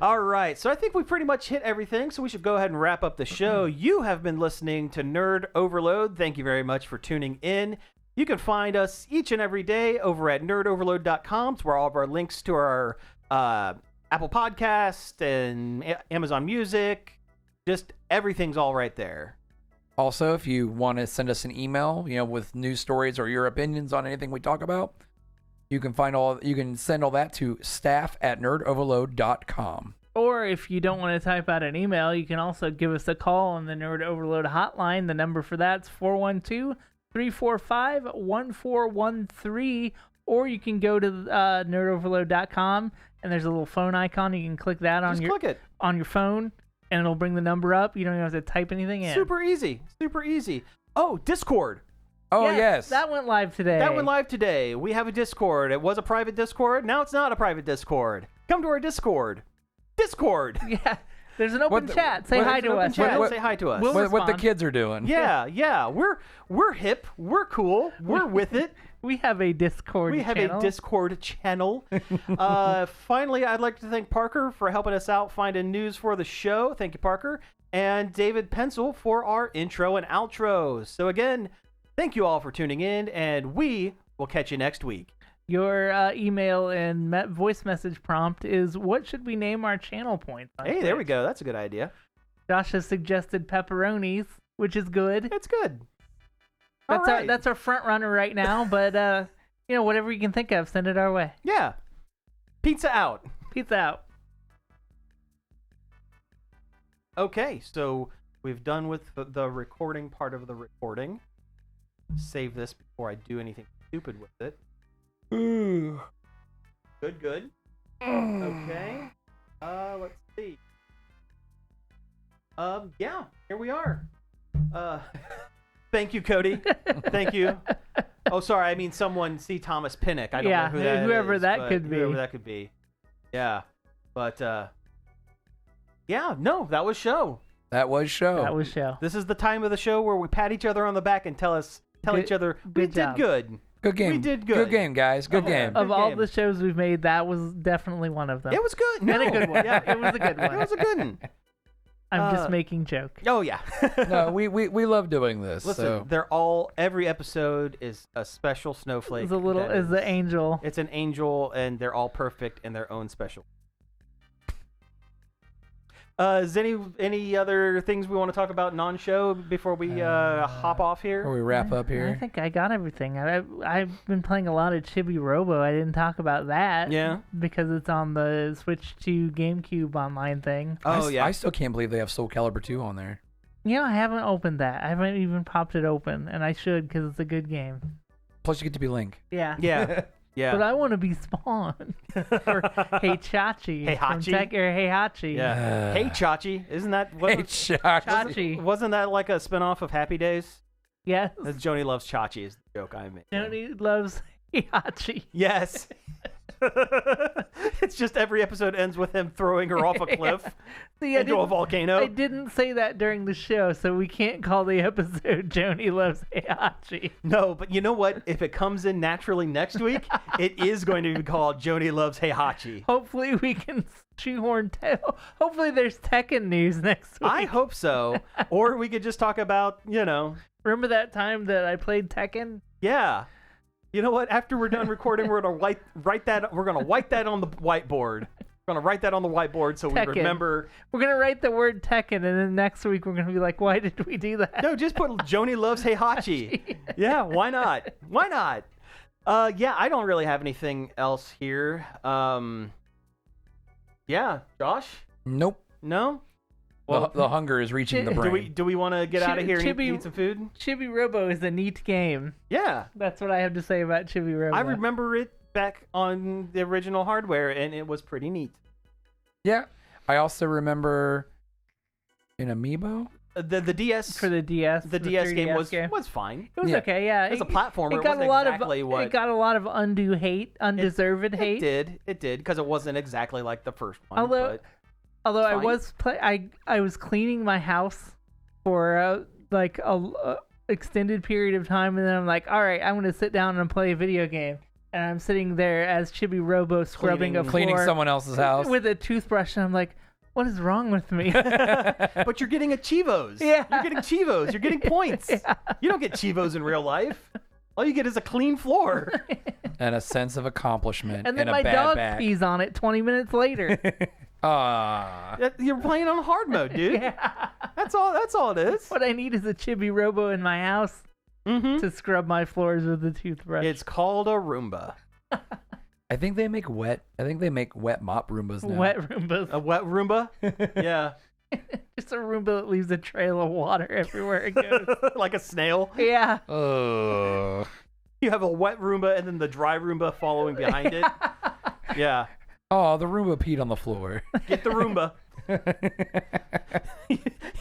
All right. So I think we pretty much hit everything. So we should go ahead and wrap up the show. You have been listening to Nerd Overload. Thank you very much for tuning in. You can find us each and every day over at nerdoverload.com. It's where all of our links to our Apple Podcast and Amazon Music, just everything's all right there. Also, if you want to send us an email, with news stories or your opinions on anything we talk about, you can send all that to staff@nerdoverload.com. Or if you don't want to type out an email, you can also give us a call on the Nerd Overload hotline. The number for that's 412-345-1413. Or you can go to nerdoverload.com and there's a little phone icon. You can click that on click it on your phone, and it'll bring the number up. You don't even have to type anything in. Super easy. Oh, Discord. Oh, yes. That went live today. We have a Discord. It was a private Discord. Now it's not a private Discord. Come to our Discord. Yeah. There's an open chat. Say hi to us. Say hi to us. What the kids are doing. Yeah. We're hip. We're cool. We're with it. We have a Discord channel. Finally, I'd like to thank Parker for helping us out finding news for the show. Thank you, Parker. And David Pencil for our intro and outro. So again, thank you all for tuning in, and we will catch you next week. Your email and voice message prompt is, what should we name our channel points on Twitch? There we go. That's a good idea. Josh has suggested pepperonis, which is good. It's good. That's our front runner right now, but whatever you can think of, send it our way. Yeah. Pizza out. Okay, so we've done with the recording part of the recording. Save this before I do anything stupid with it. Ooh. Good. Okay. Let's see. Yeah, here we are. Thank you, Cody. Thank you. Oh, sorry. I mean, someone see Thomas Pinnock. I don't know who that whoever is, that could be. Whoever that could be. Yeah. But, yeah, no, that was show. This is the time of the show where we pat each other on the back and tell each other we did good. Good game. We did good. Good game, guys. Good game. Of all the shows we've made, that was definitely one of them. It was good. No. And a good one. Yeah, it was a good one. It was a good one. I'm just making joke. Oh yeah. No, we love doing this. Listen, every episode is a special snowflake. Is the angel. It's an angel, and they're all perfect in their own special. Is any other things we want to talk about non-show before we hop off here? Before we wrap up here? I think I got everything. I've been playing a lot of Chibi Robo. I didn't talk about that. Yeah. Because it's on the Switch to GameCube online thing. Oh, yeah. I still can't believe they have Soul Calibur 2 on there. I haven't opened that. I haven't even popped it open, and I should because it's a good game. Plus, you get to be Link. Yeah. Yeah. Yeah. But I want to be Spawn. Or Heihachi. Heihachi? Or Heihachi. Yeah. Hey Chachi. Isn't that... Chachi. Wasn't that like a spinoff of Happy Days? Yes. That's Joni Loves Chachi is the joke I made. Joni loves Heihachi. Yes. It's just every episode ends with him throwing her off a cliff into a volcano. I didn't say that during the show, so we can't call the episode Joni Loves Heihachi. No, but you know what? If it comes in naturally next week, it is going to be called Joni Loves Heihachi. Hopefully we can shoehorn hopefully there's Tekken news next week. I hope so. Or we could just talk about, Remember that time that I played Tekken? Yeah. You know what? After we're done recording, we're gonna write that. We're gonna write that on the whiteboard. We're gonna write that on the whiteboard so Tekken. we remember. We're gonna write the word Tekken, and then next week we're gonna be like, "Why did we do that?" No, just put Joni Loves Heihachi. Yeah, why not? Why not? Yeah, I don't really have anything else here. Yeah, Josh. Nope. No. Well, the hunger is reaching the brain. Do we want to get out of here and eat some food? Chibi Robo is a neat game. Yeah. That's what I have to say about Chibi Robo. I remember it back on the original hardware, and it was pretty neat. Yeah. I also remember an Amiibo. The DS for the DS. the DS game 3DS was fine. It was Yeah. okay, yeah. As a platformer, it got wasn't a lot exactly of what it got a lot of undue hate, undeserved it hate. did. It did because it wasn't exactly like the first one. Although it's I was cleaning my house for like a extended period of time, and then I'm like, all right, I'm gonna sit down and play a video game. And I'm sitting there as Chibi Robo scrubbing a Cleaning floor someone else's house. with a toothbrush, and I'm like, what is wrong with me? but you're getting a Chivos. Yeah. You're getting Chivos. You're getting points. Yeah. You don't get Chivos in real life. All you get is a clean floor. And a sense of accomplishment. And then a my bad dog back. pees on it 20 minutes later. You're playing on hard mode, dude. Yeah. That's all it is. What I need is a Chibi Robo in my house to scrub my floors with a toothbrush. It's called a Roomba. I think they make wet mop Roombas now. Wet Roombas. A wet Roomba? Yeah. Just a Roomba that leaves a trail of water everywhere it goes. Like a snail. Yeah. Ugh. You have a wet Roomba and then the dry Roomba following behind it. Yeah. Oh, the Roomba peed on the floor. Get the Roomba.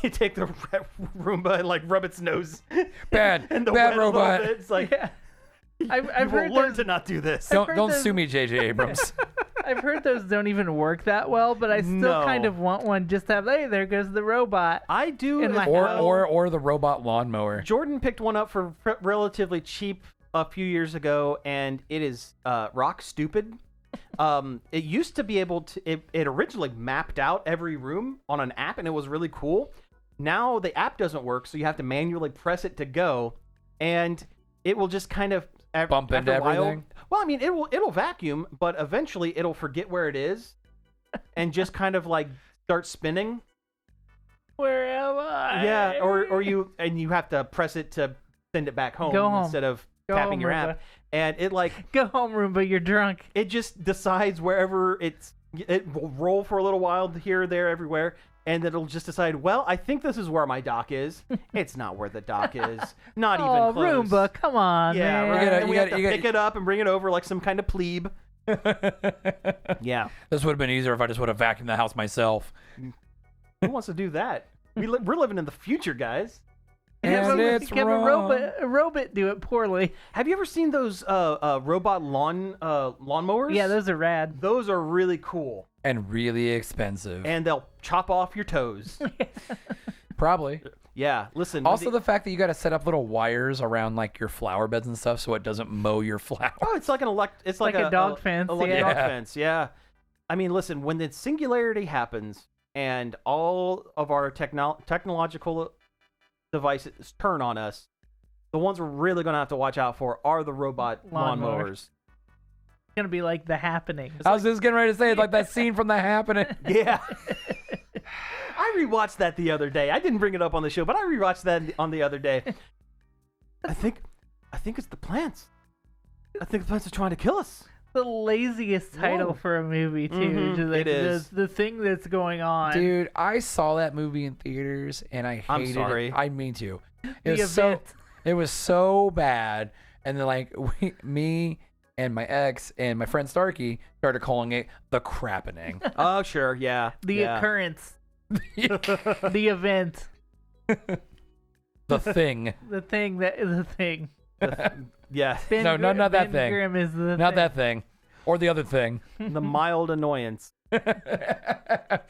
You take the Roomba and like rub its nose. Bad. And the Bad wet a little robot. bit. It's like, Yeah. I've you heard will learn those, to not do this. Don't those- sue me, J.J. Abrams. I've heard those don't even work that well, but I still No. kind of want one just to have, hey, there goes the robot. I do. In as my well. or the robot lawnmower. Jordan picked one up for relatively cheap a few years ago, and it is rock stupid. It used to be able to. It originally mapped out every room on an app, and it was really cool. Now the app doesn't work, so you have to manually press it to go, and it will just kind of Bump into after a while- everything? Well, I mean, it'll vacuum, but eventually it'll forget where it is, and just kind of like start spinning. Where am I? Yeah, or you have to press it to send it back home, Go home. instead of Go tapping home, your Roomba. app, and it like Go home, Roomba, you're drunk. it just decides wherever it will roll for a little while here, there, everywhere, and it'll just decide, well, I think this is where my dock is. It's not where the dock is. Not even Oh, close. Roomba, come on, Yeah, man. right. gotta- And we you have gotta- to you gotta- pick it up and bring it over like some kind of plebe. Yeah. This would have been easier if I just would have vacuumed the house myself. Who wants to do that? We're living in the future, guys. And it's Have wrong. a robot do it poorly. Have you ever seen those robot lawnmowers? Yeah, those are rad. Those are really cool. And really expensive. And they'll chop off your toes. Probably. Yeah, listen. Also, the fact that you got to set up little wires around like your flower beds and stuff so it doesn't mow your flowers. Oh, it's like it's like, Like a dog fence, like a yeah. dog fence, yeah. I mean, listen, when the singularity happens and all of our technological devices turn on us, the ones we're really going to have to watch out for are the robot lawnmowers. It's gonna be like The Happening. I was just getting ready to say it's like that scene from The Happening. Yeah. I rewatched that the other day. I didn't bring it up on the show, but I rewatched that on the other day. I think it's the plants. I think the plants are trying to kill us. The laziest title Whoa. for a movie too. Mhm, Just like it is. the thing that's going on. Dude, I saw that movie in theaters and I hated I'm sorry. it. I mean to. The event. It was so bad. And then like me and my ex and my friend Starkey started calling it the crappening. Oh, sure, yeah. The yeah. occurrence. The event. The thing. The thing that is the thing. Yeah, Ben No, not that Ben thing. Grimm is the Not thing. that thing. Or the other thing. the mild annoyance. The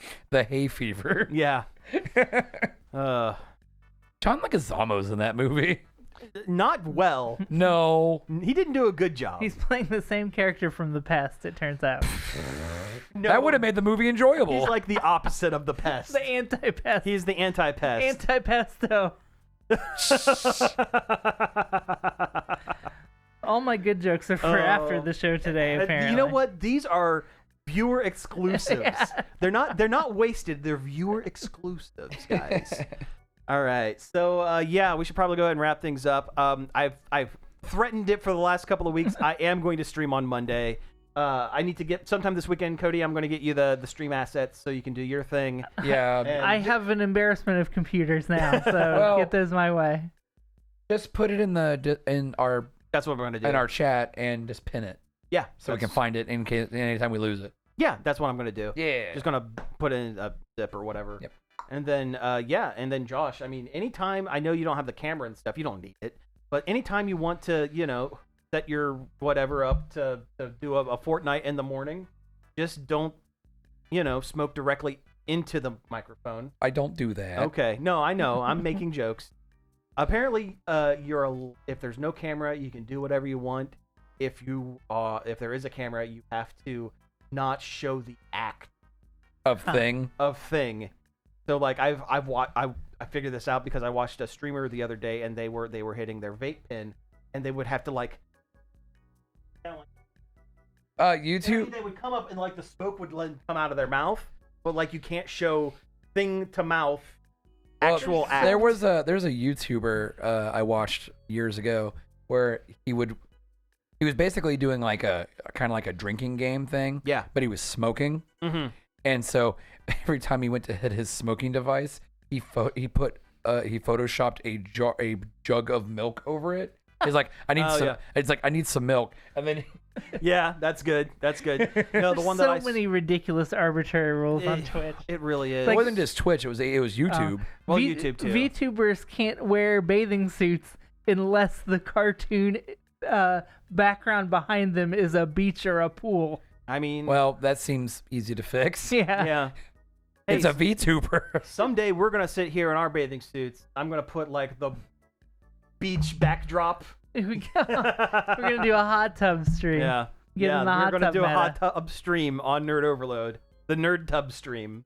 hay fever. Yeah. John Leguizamo's in that movie. Not well. No. He didn't do a good job. He's playing the same character from the past, it turns out. No, That would have made the movie enjoyable. He's like the opposite of the pest. The anti-pest. He's the anti-pest. Anti-pesto. All my good jokes are for after the show today, apparently. You know what? These are viewer exclusives. Yeah. They're not wasted. They're viewer exclusives, guys. All right. So yeah, we should probably go ahead and wrap things up. I've threatened it for the last couple of weeks. I am going to stream on Monday. I need to get sometime this weekend, Cody. I'm going to get you the stream assets so you can do your thing. Yeah. And I have an embarrassment of computers now, so Well- get those my way. Just put it in our that's what we're going to do. chat and just pin it Yeah. so we can find it in case anytime we lose it. Yeah, that's what I'm going to do. Yeah. Just going to put in a zip or whatever. Yep. And then and then Josh, I mean, anytime, I know you don't have the camera and stuff, you don't need it, but anytime you want to, set your whatever up to do a Fortnite in the morning, just don't, smoke directly into the microphone. I don't do that. Okay. No, I know. I'm making jokes. Apparently, if there's no camera, you can do whatever you want. If there is a camera, you have to not show the act Of thing. So like I figured this out because I watched a streamer the other day and they were hitting their vape pen and they would have to like YouTube. they would come up and like the smoke would come out of their mouth, but like you can't show thing to mouth actual act. There's a YouTuber I watched years ago where he was basically doing like a kind of like a drinking game thing. Yeah. But he was smoking. Mm-hmm. And so every time he went to hit his smoking device, he photoshopped a jug of milk over it. He's like, I need some. Yeah. It's like I need some milk, and then. Yeah, that's good. That's good. No, the one so that many ridiculous arbitrary rules on Twitch. It really is. It wasn't just Twitch. It was YouTube. YouTube too. VTubers can't wear bathing suits unless the cartoon background behind them is a beach or a pool. I mean, well, that seems easy to fix. Yeah. Yeah. Hey, it's a VTuber. Someday we're gonna sit here in our bathing suits. I'm gonna put like the beach backdrop. We're gonna do a hot tub stream. Yeah. We're gonna do a hot tub stream on Nerd Overload, the Nerd Tub stream.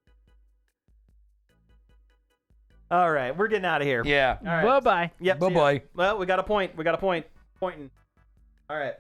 All right, we're getting out of here. Yeah. All right. Bye bye. Yep. Bye bye. Well, we got a point. Pointing. All right.